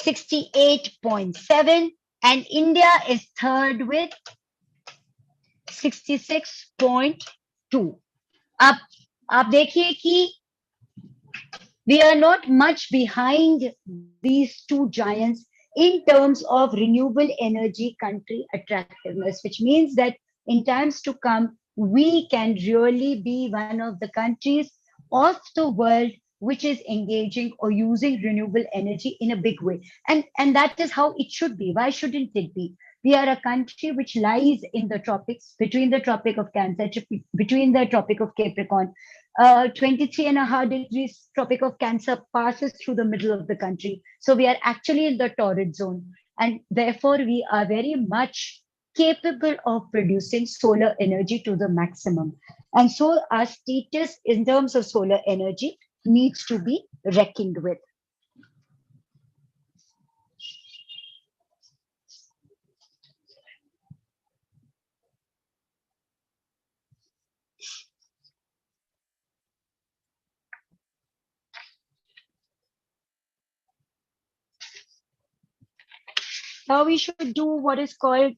68.7. And India is third with 66.2. आप देखिए कि we are not much behind these two giants in terms of renewable energy country attractiveness, which means that in times to come, we can really be one of the countries of the world which is engaging or using renewable energy in a big way. And that is how it should be. Why shouldn't it be? We are a country which lies in the tropics, between the Tropic of Cancer, between the Tropic of Capricorn. 23.5 degrees Tropic of Cancer passes through the middle of the country. So we are actually in the torrid zone. And therefore, we are very much capable of producing solar energy to the maximum. And so our status in terms of solar energy needs to be reckoned with. Now we should do what is called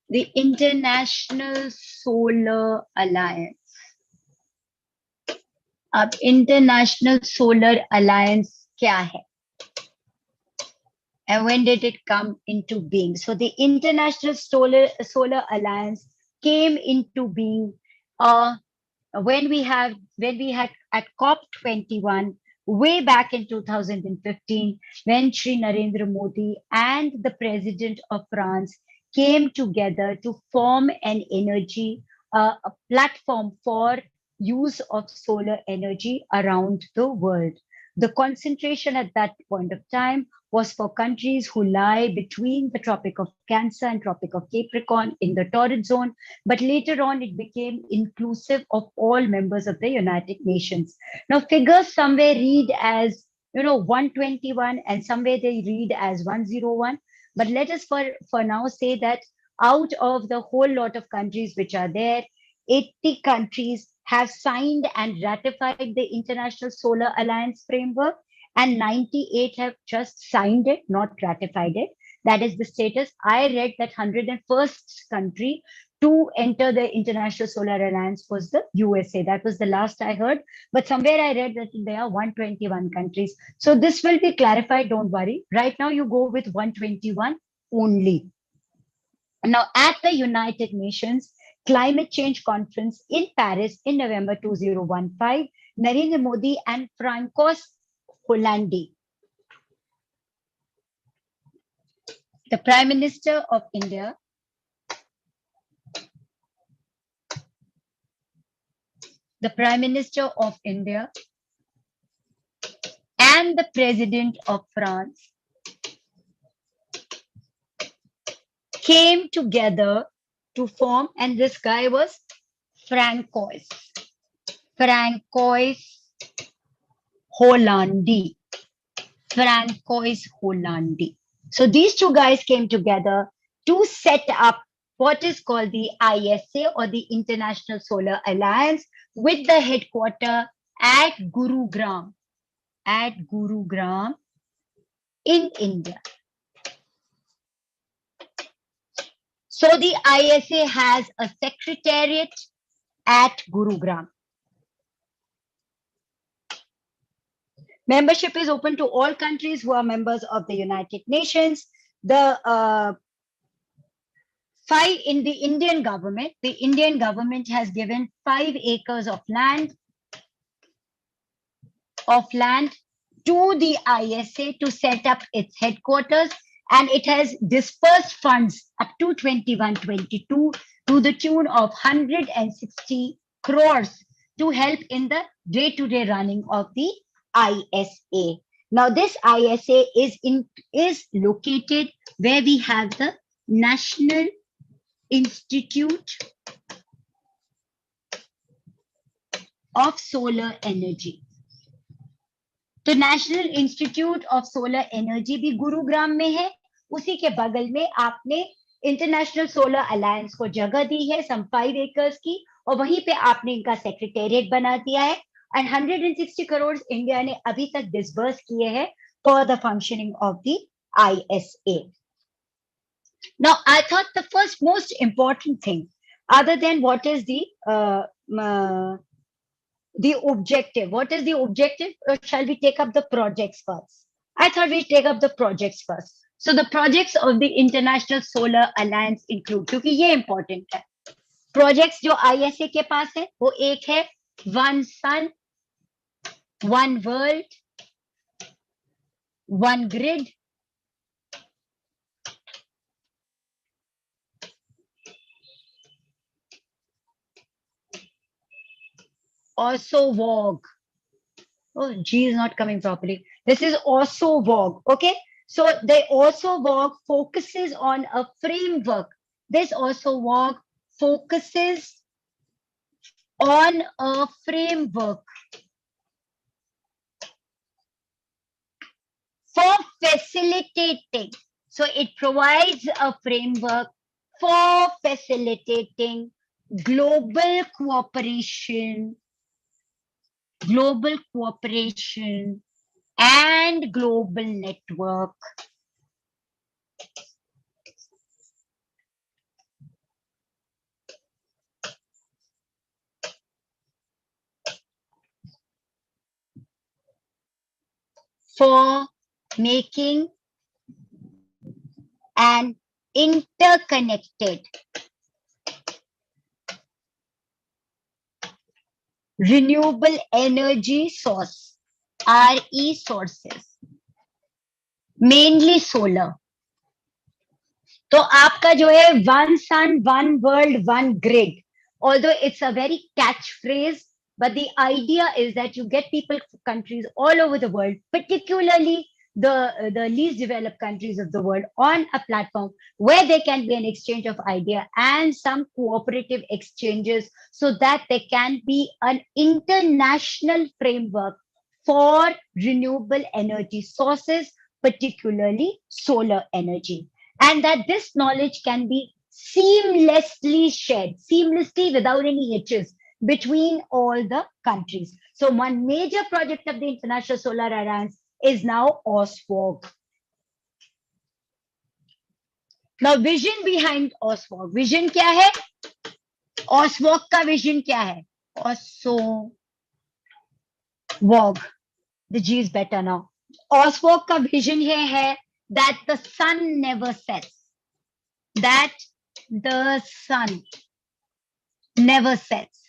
the International Solar Alliance. अब International Solar Alliance क्या है? And when did it come into being? So the International Solar Alliance came into being when we had at COP21 way back in 2015, when Shri Narendra Modi and the President of France came together to form an energy, a platform for use of solar energy around the world. The concentration at that point of time was for countries who lie between the Tropic of Cancer and Tropic of Capricorn in the torrid zone. But later on, it became inclusive of all members of the United Nations. Now, figures somewhere read as 121, and somewhere they read as 101. But let us for now say that out of the whole lot of countries which are there, 80 countries have signed and ratified the International Solar Alliance framework, and 98 have just signed it, not ratified it. That is the status. I read that 101st country to enter the International Solar Alliance was the USA. That was the last I heard. But somewhere I read that there are 121 countries. So this will be clarified, don't worry. Right now you go with 121 only. Now, at the United Nations Climate Change Conference in Paris in November 2015, Narendra Modi and Francos Hollande, the Prime Minister of India, and the President of France came together to form, and this guy was Francois Hollande. So these two guys came together to set up what is called the ISA, or the International Solar Alliance, with the headquarters at Gurugram in India. So the ISA has a secretariat at Gurugram. Membership is open to all countries who are members of the United Nations. The Indian government has given 5 acres of land to the ISA to set up its headquarters, and it has dispersed funds up to 21-22 to the tune of 160 crores to help in the day-to-day running of the ISA. Now, this ISA is located where we have the National Institute of Solar Energy. तो national institute of solar energy भी गुरुग्राम में है. उसी के बगल में आपने international solar alliance को जगह दी है सम 5 एकर्स की, और वहीं पे आपने इनका सेक्रेटेरिएट बना दिया है. एंड 160 करोड़ इंडिया ने अभी तक डिसबर्स किए हैं for the functioning of the ISA. Now, I thought the first most important thing, other than what is the objective. What is the objective? Or shall we take up the projects first? I thought we take up the projects first. So the projects of the International Solar Alliance include, क्योंकि ये important है. Projects जो ISA के पास है, वो एक है One Sun, One World, One Grid, also VOG. Oh, G is not coming properly. This is also VOG. Okay. So they also VOG focuses on a framework. This also VOG focuses on a framework for facilitating. So it provides a framework for facilitating global cooperation and global network for making an interconnected renewable energy source, RE sources, mainly solar. तो आपका जो है One Sun, One World, One Grid, although it's a very catch phrase, But the idea is that you get people, countries all over the world, particularly the least developed countries of the world, on a platform where there can be an exchange of idea and some cooperative exchanges, so that there can be an international framework for renewable energy sources, particularly solar energy, and that this knowledge can be seamlessly shared, seamlessly without any hitches, between all the countries. So one major project of the International Solar Alliance is now OSWOG. Now, vision behind OSWOG. Vision क्या है? OSWOG का vision क्या है? OSWOG. The G is better now. OSWOG का vision ये है that the sun never sets. That the sun never sets.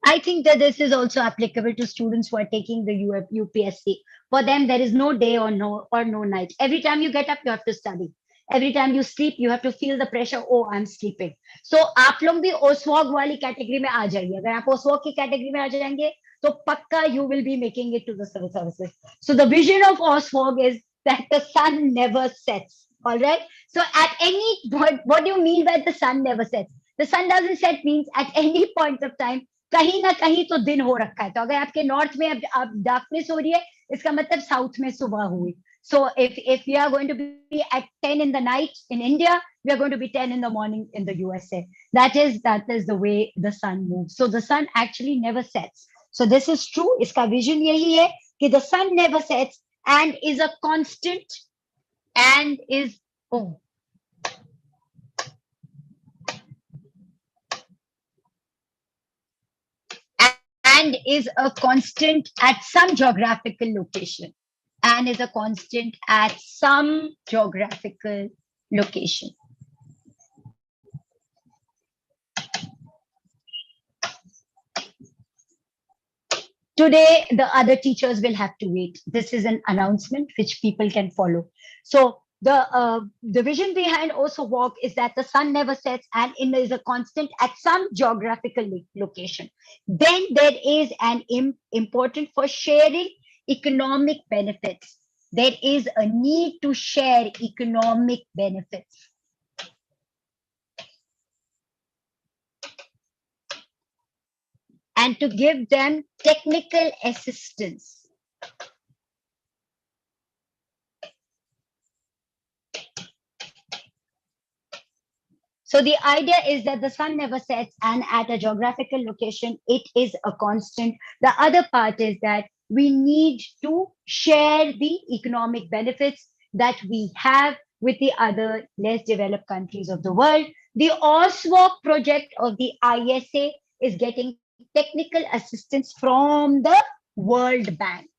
I think that this is also applicable to students who are taking the UPSC. For them, there is no day or no night. Every time you get up, you have to study. Every time you sleep, you have to feel the pressure. Oh, I'm sleeping. So आप लोग भी OSWOG वाली category में आ जाइए. अगर आप OSWOG की category में आ जाएंगे, तो पक्का you will be making it to the civil services. So the vision of OSWOG is that the sun never sets. All right. So at any point, what do you mean by the sun never sets? The sun doesn't set means at any point of time कहीं ना कहीं तो दिन हो रखा है. तो अगर आपके नॉर्थ में अब डार्कनेस हो रही है, इसका मतलब साउथ में सुबह हुई. So if we are going to be at 10 in the night in India, we are going to be 10 in the morning in the USA. That is the way the sun moves. So the sun actually never sets. So this is true. इसका vision यही है कि the sun never sets and is a constant and is and is a constant at some geographical location. And is a constant at some geographical location. Today, the other teachers will have to wait. This is an announcement which people can follow. So the vision behind OSWOG is that the sun never sets and it is a constant at some geographical location. Then there is an important for sharing economic benefits. There is a need to share economic benefits. And to give them technical assistance. So the idea is that the sun never sets and at a geographical location, it is a constant. The other part is that we need to share the economic benefits that we have with the other less developed countries of the world. The OSWOG project of the ISA is getting technical assistance from the World Bank.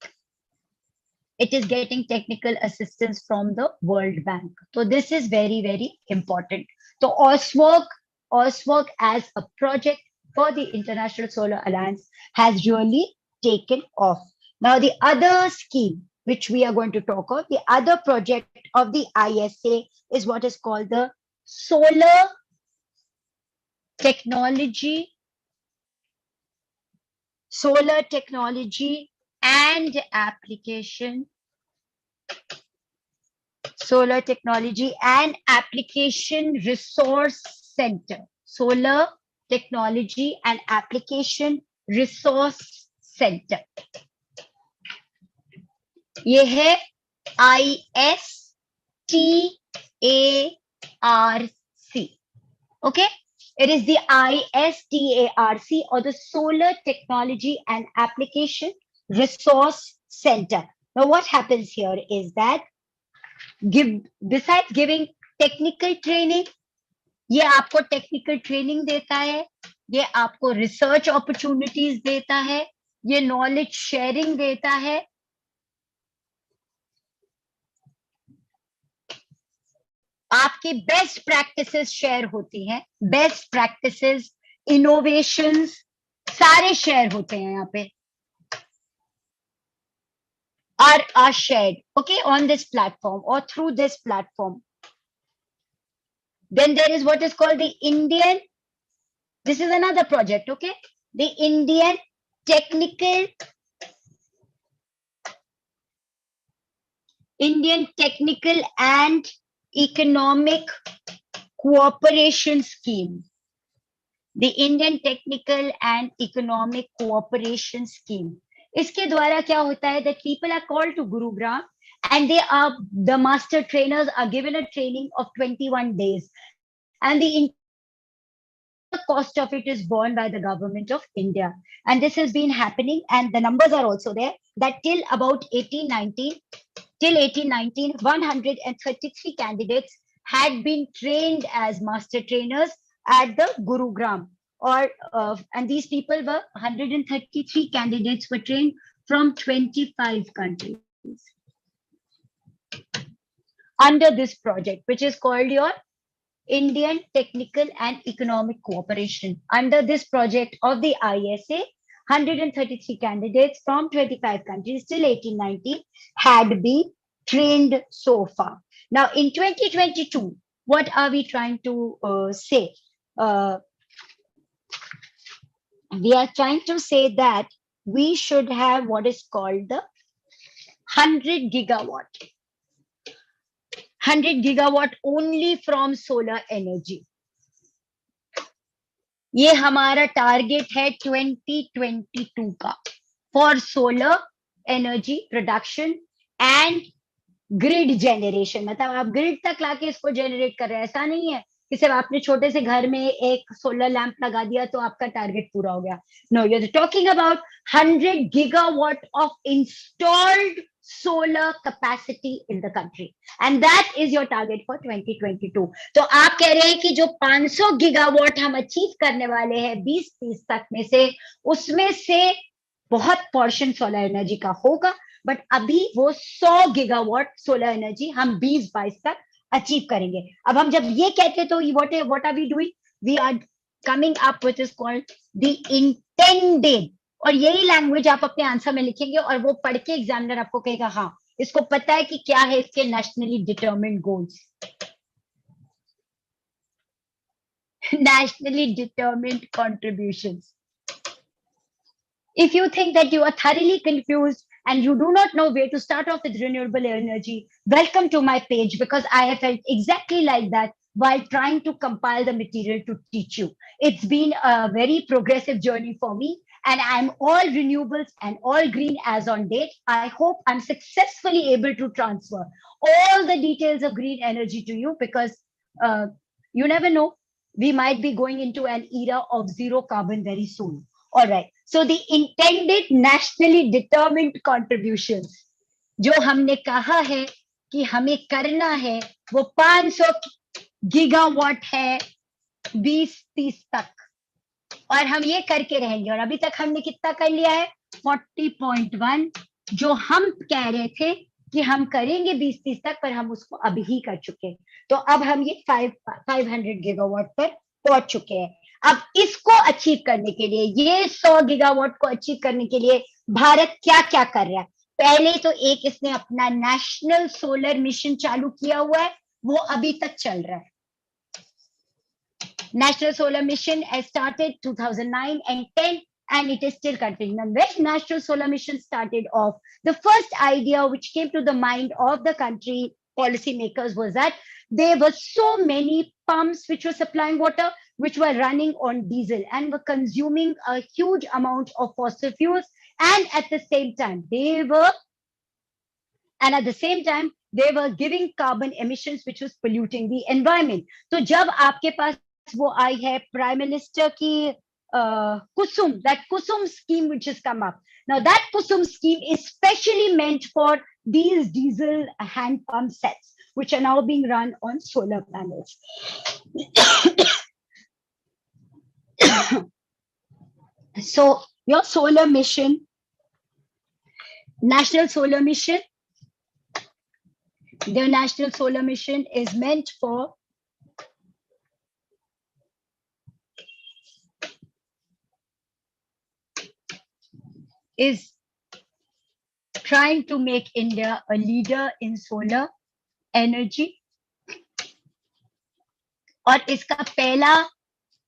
It is getting technical assistance from the World Bank. So this is very, very important. So OSWOG as a project for the International Solar Alliance has really taken off. Now, the other scheme which we are going to talk of, the other project of the ISA is what is called the Solar Technology and Application. Solar Technology and Application Resource Center. Solar Technology and Application Resource Center. ये है ISTARC. Okay? It is the ISTARC or the Solar Technology and Application Resource Center. Now, what happens here is that besides giving technical training, ये आपको technical training देता है, ये आपको research opportunities देता है, ये knowledge sharing देता है. आपकी बेस्ट प्रैक्टिसेस शेयर होती हैं, बेस्ट प्रैक्टिसेस, इनोवेशंस सारे शेयर होते हैं यहाँ पे, are shared, okay, on this platform or through this platform. Then there is what is called the Indian, this is another project, okay, the Indian Technical and Economic Cooperation Scheme. The Indian Technical and Economic Cooperation Scheme. इसके द्वारा क्या होता है that people are called to Gurugram and the master trainers are given a training of 21 days and the cost of it is borne by the government of India. And this has been happening and the numbers are also there that till about 1819, 133 candidates had been trained as master trainers at the Gurugram. And these people were 133 candidates were trained from 25 countries under this project, which is called your Indian Technical and Economic Cooperation. Under this project of the ISA, 133 candidates from 25 countries till 1890 had been trained so far. Now, in 2022, what are we trying to say? We are trying to say that we should have what is called the 100 gigawatt. 100 gigawatt only from solar energy. ये हमारा target है 2022 का for solar energy production and grid generation. मतलब आप grid तक लाके इसको generate कर रहे हैं, ऐसा नहीं है कि सिर्फ आपने छोटे से घर में एक सोलर लैंप लगा दिया तो आपका टारगेट पूरा हो गया. No, you are talking about 100 gigawatt of installed solar capacity in the country, and that is your target for 2022. तो आप कह रहे हैं कि जो 500 गीगावाट हम अचीव करने वाले हैं 2030 तक में से, उसमें से बहुत पोर्शन सोलर एनर्जी का होगा, बट अभी वो 100 गीगावाट सोलर एनर्जी हम 2022 तक अचीव करेंगे. अब हम जब ये कहते हैं तो what are we doing? We are coming up with is called the intended. और यही लैंग्वेज आप अपने आंसर में लिखेंगे और वो पढ़ के एग्जामिनर आपको कहेगा हाँ इसको पता है कि क्या है इसके nationally determined goals. Nationally determined contributions. If you think that you are thoroughly confused and you do not know where to start off with renewable energy, welcome to my page, because I have felt exactly like that while trying to compile the material to teach you. It's been a very progressive journey for me, and I'm all renewables and all green as on date. I hope I'm successfully able to transfer all the details of green energy to you, because you never know, we might be going into an era of zero carbon very soon. All right. So the intended nationally determined contributions, जो हमने कहा है कि हमें करना है, वो 500 gigawatt है 2030 तक, और हम ये करके रहेंगे. और अभी तक हमने कितना कर लिया है? 40.1, जो हम कह रहे थे कि हम करेंगे 2030 तक, पर हम उसको अभी ही कर चुके. तो अब हम ये 500 गीगावाट पर पहुंच चुके हैं. अब इसको अचीव करने के लिए, ये 100 गीगावाट को अचीव करने के लिए भारत क्या क्या कर रहा है? पहले तो एक इसने अपना नेशनल सोलर मिशन चालू किया हुआ है, वो अभी तक चल रहा है. National Solar Mission has started 2009 and 10, and it is still continuing. And when National Solar Mission started off, the first idea which came to the mind of the country policymakers was that there were so many pumps which were supplying water, which were running on diesel and were consuming a huge amount of fossil fuels, and at the same time they were giving carbon emissions which was polluting the environment. So जब आपके पास वो आई है prime minister की Kusum, that Kusum scheme which has come up. Now that Kusum scheme is specially meant for these diesel hand pump sets, which are now being run on solar panels. So your solar mission, National Solar Mission, the National Solar Mission is meant for is trying to make India a leader in solar energy. और इसका पहला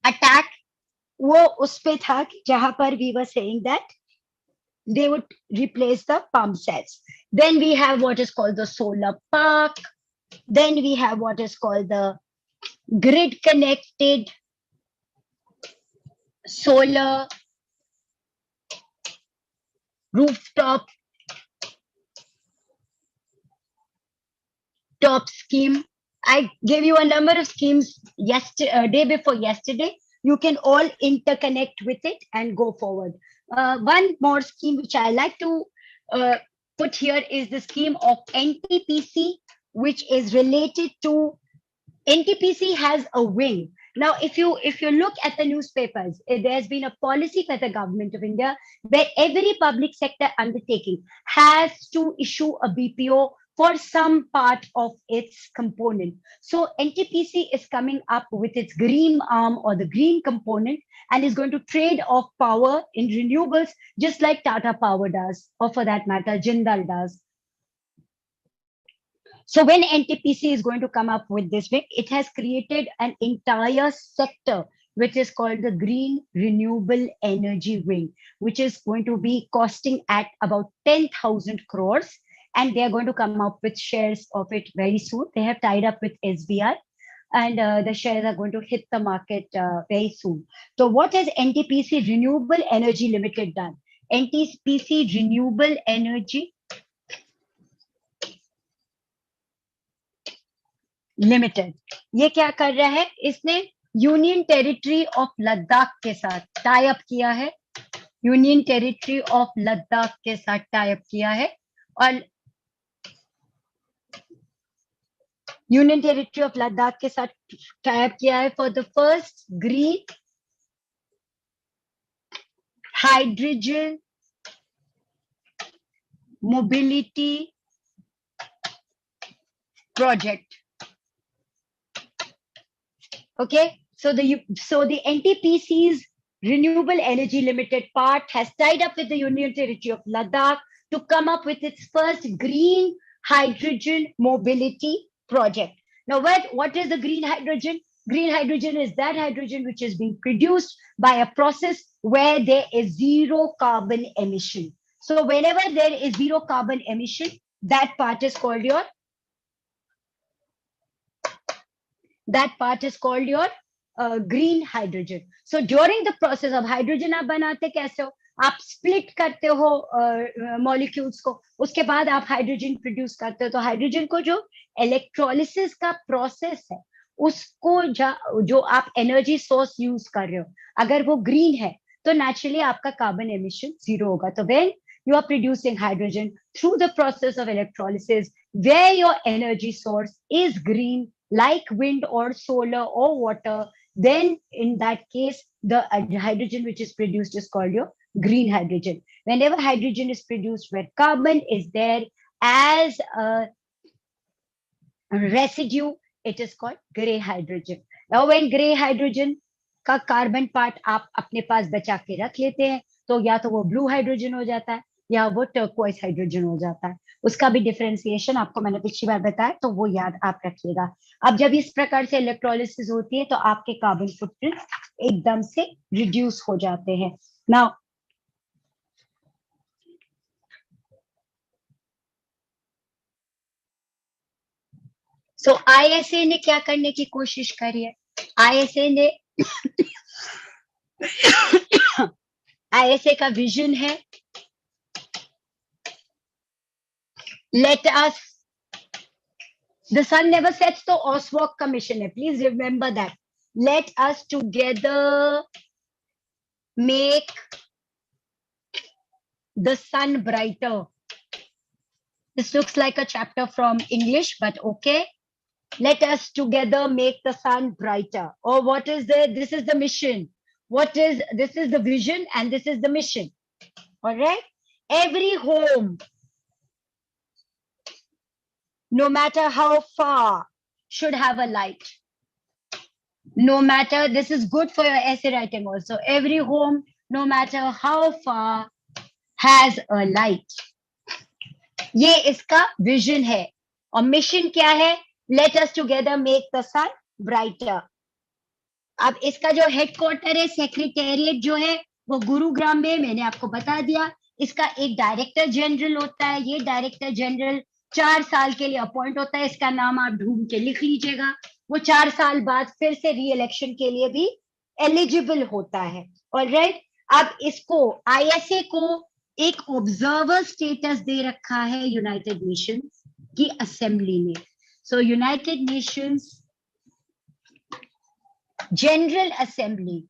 attack वो उस पे था जहां पर we were saying that they would replace the pump sets. Then we have what is called the solar park. Then we have what is called the grid connected solar rooftop top scheme. I gave you a number of schemes yesterday, day before yesterday. You can all interconnect with it and go forward. One more scheme which I like to uh, put here is the scheme of NTPC, which is related to NTPC has a wing. Now, if you look at the newspapers, there's been a policy by the government of India where every public sector undertaking has to issue a BPO for some part of its component. So NTPC is coming up with its green arm or the green component and is going to trade off power in renewables just like Tata Power does, or for that matter, Jindal does. So when NTPC is going to come up with this wing, it has created an entire sector which is called the Green Renewable Energy Wing, which is going to be costing at about 10,000 crores. And they are going to come up with shares of it very soon. They have tied up with SBI and the shares are going to hit the market very soon. So what has NTPC Renewable Energy Limited done? NTPC Renewable Energy limited ये क्या कर रहा है, इसने union territory of Ladakh के साथ tie up किया है, यूनियन टेरिटरी ऑफ लद्दाख के साथ टाई अप किया है और यूनियन टेरिटरी ऑफ लद्दाख के साथ टाई अप किया है for the first green hydrogen mobility project. Okay, so the NTPC's Renewable Energy Limited part has tied up with the Union Territory of Ladakh to come up with its first green hydrogen mobility project. Now, what is the green hydrogen? Green hydrogen is that hydrogen which is being produced by a process where there is zero carbon emission. So whenever there is zero carbon emission, that part is called your green hydrogen. So during the process of hydrogen आप बनाते कैसे हो, आप split करते हो molecules को, उसके बाद आप hydrogen produce करते हो. तो hydrogen को जो electrolysis का process है, उसको जो आप energy source use कर रहे हो, अगर वो green है, तो naturally आपका carbon emission zero होगा. तो when you are producing hydrogen through the process of electrolysis, where your energy source is green, like wind or solar or water, then in that case, the hydrogen which is produced is called your green hydrogen. Whenever hydrogen is produced where carbon is there as a residue, it is called gray hydrogen. Now, when gray hydrogen का carbon part आप अपने पास बचा के रख लेते हैं, तो या तो वो ब्लू हाइड्रोजन हो जाता है या वो टर्कोइज हाइड्रोजन हो जाता है. उसका भी डिफरेंशिएशन आपको मैंने पिछली बार बताया, तो वो याद आप रखिएगा. अब जब इस प्रकार से इलेक्ट्रोलिसिस होती है तो आपके कार्बन फुटप्रिंट एकदम से रिड्यूस हो जाते हैं. नाउ सो आईएसए ने क्या करने की कोशिश करी है? आईएसए ने आईएसए का विजन है, let us, the sun never sets, तो Oswald Commission है, please remember that. Let us together make the sun brighter. This looks like a chapter from English, but okay. Let us together make the sun brighter. Or what is this is the mission. This is the vision and this is the mission. All right. Every home, no matter how far, should have a light. No matter, this is good for your essay writing also. Every home, no matter how far, has a light. ये इसका vision है. और mission क्या है? Let us together make the sun brighter. अब इसका जो headquarter है, सेक्रेटेरिएट जो है वो गुरुग्राम में, मैंने आपको बता दिया। इसका एक डायरेक्टर जनरल होता है, ये डायरेक्टर जनरल 4 साल के लिए अपॉइंट होता है, इसका नाम आप ढूंढ के लिख लीजिएगा। वो 4 साल बाद फिर से री इलेक्शन के लिए भी एलिजिबल होता है। ऑलराइट, अब इसको आईएसए को एक ऑब्जर्वर स्टेटस दे रखा है यूनाइटेड नेशंस की असेंबली में। सो यूनाइटेड नेशंस जनरल असेंबली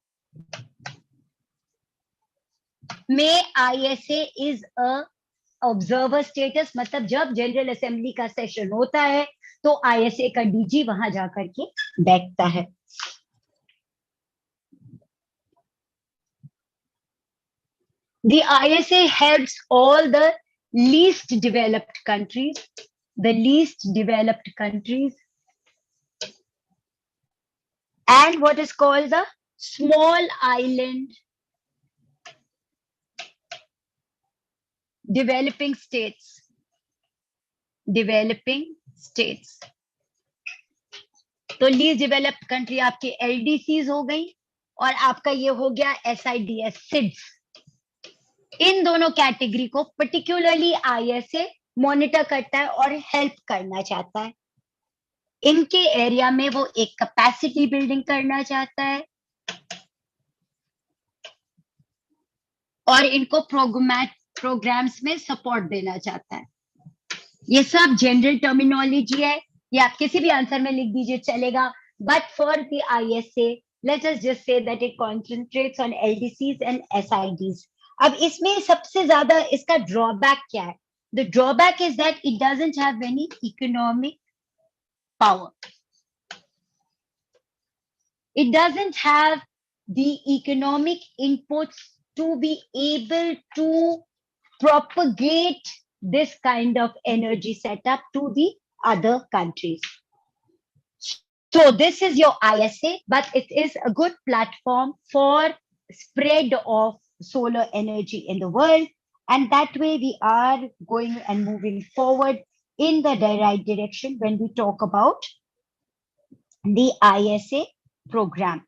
में ISA is a observer status, मतलब जब जनरल असेंबली का सेशन होता है तो आईएसए का डीजी वहां जाकर के बैठता है। The ISA helps all the least developed countries, the least developed countries, and what is called the small island developing states. Developing states. तो लीस्ट डेवलप्ड कंट्री आपके एलडीसीज हो गई और आपका ये हो गया एसआईडीएस सिड्स। इन दोनों कैटेगरी को पर्टिकुलरली आईएसए मॉनिटर करता है और हेल्प करना चाहता है। इनके एरिया में वो एक कैपेसिटी बिल्डिंग करना चाहता है और इनको प्रोग्राम्स में सपोर्ट देना चाहता है। ये सब जनरल टर्मिनोलॉजी है, ये आप किसी भी आंसर में लिख दीजिए चलेगा। But for the ISA let us just say that it concentrates on LDCs and SIDS. अब इसमें सबसे ज्यादा इसका ड्रॉबैक क्या है? The drawback is that it doesn't have any economic power. It doesn't have the economic inputs to be able to propagate this kind of energy setup to the other countries. So this is your ISA, but it is a good platform for spread of solar energy in the world. And that way we are going and moving forward in the right direction when we talk about the ISA program.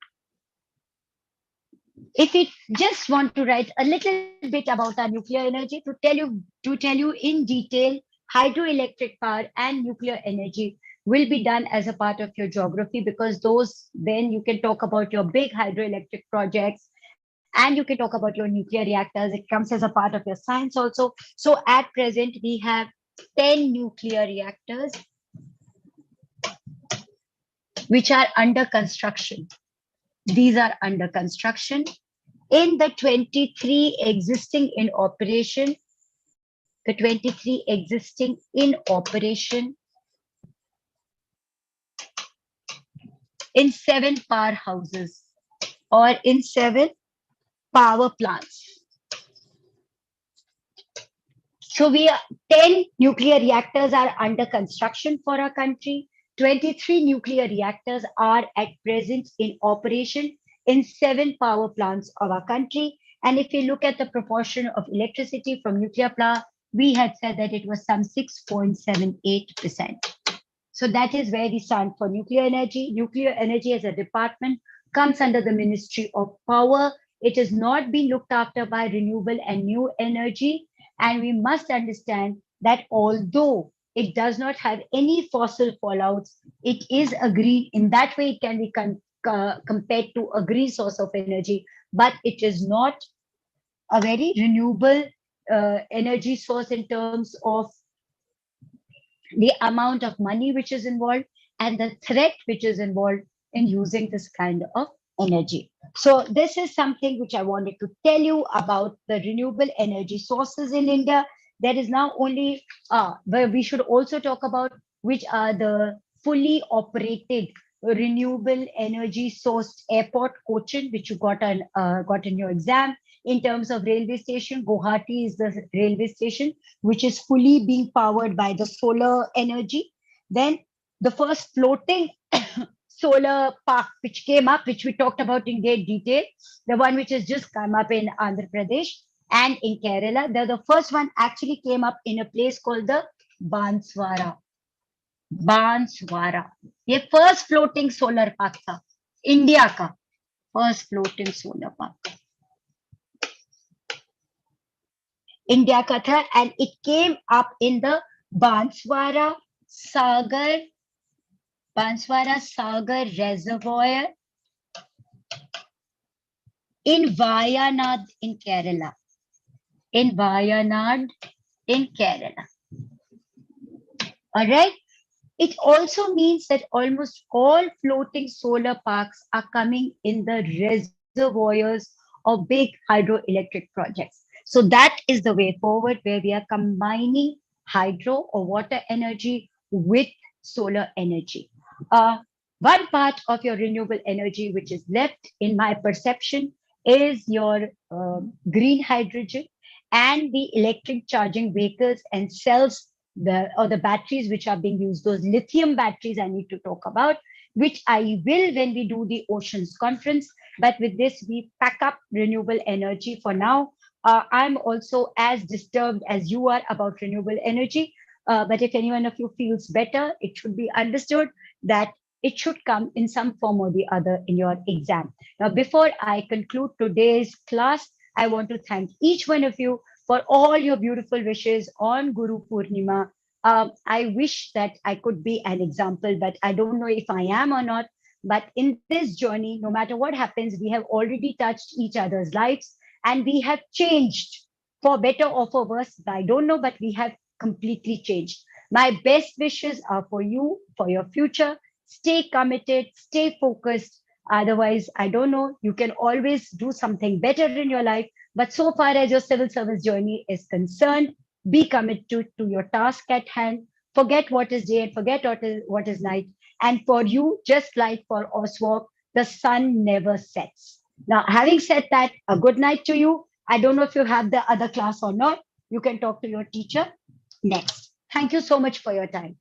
If we just want to write a little bit about our nuclear energy, to tell you in detail, hydroelectric power and nuclear energy will be done as a part of your geography, because those, then you can talk about your big hydroelectric projects and you can talk about your nuclear reactors. It comes as a part of your science also. So at present, we have 10 nuclear reactors which are under construction. These are under construction. In the 23 existing in operation, the 23 existing in operation in 7 powerhouses or in 7 power plants. So we are 10 nuclear reactors are under construction for our country. 23 nuclear reactors are at present in operation in 7 power plants of our country. And if you look at the proportion of electricity from nuclear power, we had said that it was some 6.78%. So that is where we stand for nuclear energy. Nuclear energy as a department comes under the Ministry of Power. It is not being looked after by renewable and new energy. And we must understand that although it does not have any fossil fallouts, it is a green, in that way it can be compared to a green source of energy, but it is not a very renewable energy source in terms of the amount of money which is involved and the threat which is involved in using this kind of energy. So this is something which I wanted to tell you about the renewable energy sources in India. There is now only, but we should also talk about which are the fully operated renewable energy sourced airport, Cochin, which you got in your exam. In terms of railway station, Guwahati is the railway station, which is fully being powered by the solar energy. Then the first floating solar park which came up, which we talked about in great detail, the one which has just come up in Andhra Pradesh and in Kerala. The first one actually came up in a place called the Banswara. Banswara. ये first floating solar park था India का, First floating solar park. India Katha, and it came up in the Banswara Sagar, Banswara Sagar Reservoir in Wayanad in Kerala. In Wayanad in Kerala. All right. It also means that almost all floating solar parks are coming in the reservoirs of big hydroelectric projects. So that is the way forward, where we are combining hydro or water energy with solar energy. One part of your renewable energy which is left, in my perception, is your green hydrogen and the electric charging vehicles and cells, the batteries which are being used, those lithium batteries I need to talk about, which I will when we do the oceans conference. But with this, we pack up renewable energy for now. I'm also as disturbed as you are about renewable energy. But if any one of you feels better, it should be understood that it should come in some form or the other in your exam. Now, before I conclude today's class, I want to thank each one of you for all your beautiful wishes on Guru Purnima. I wish that I could be an example, but I don't know if I am or not. But in this journey, no matter what happens, we have already touched each other's lives and we have changed for better or for worse. I don't know, but we have completely changed. My best wishes are for you, for your future. Stay committed, stay focused. Otherwise, I don't know, you can always do something better in your life. But so far as your civil service journey is concerned, be committed to your task at hand. Forget what is day and forget what is night. And for you, just like for Oswald, the sun never sets. Now, having said that, a good night to you. I don't know if you have the other class or not. You can talk to your teacher next. Thank you so much for your time.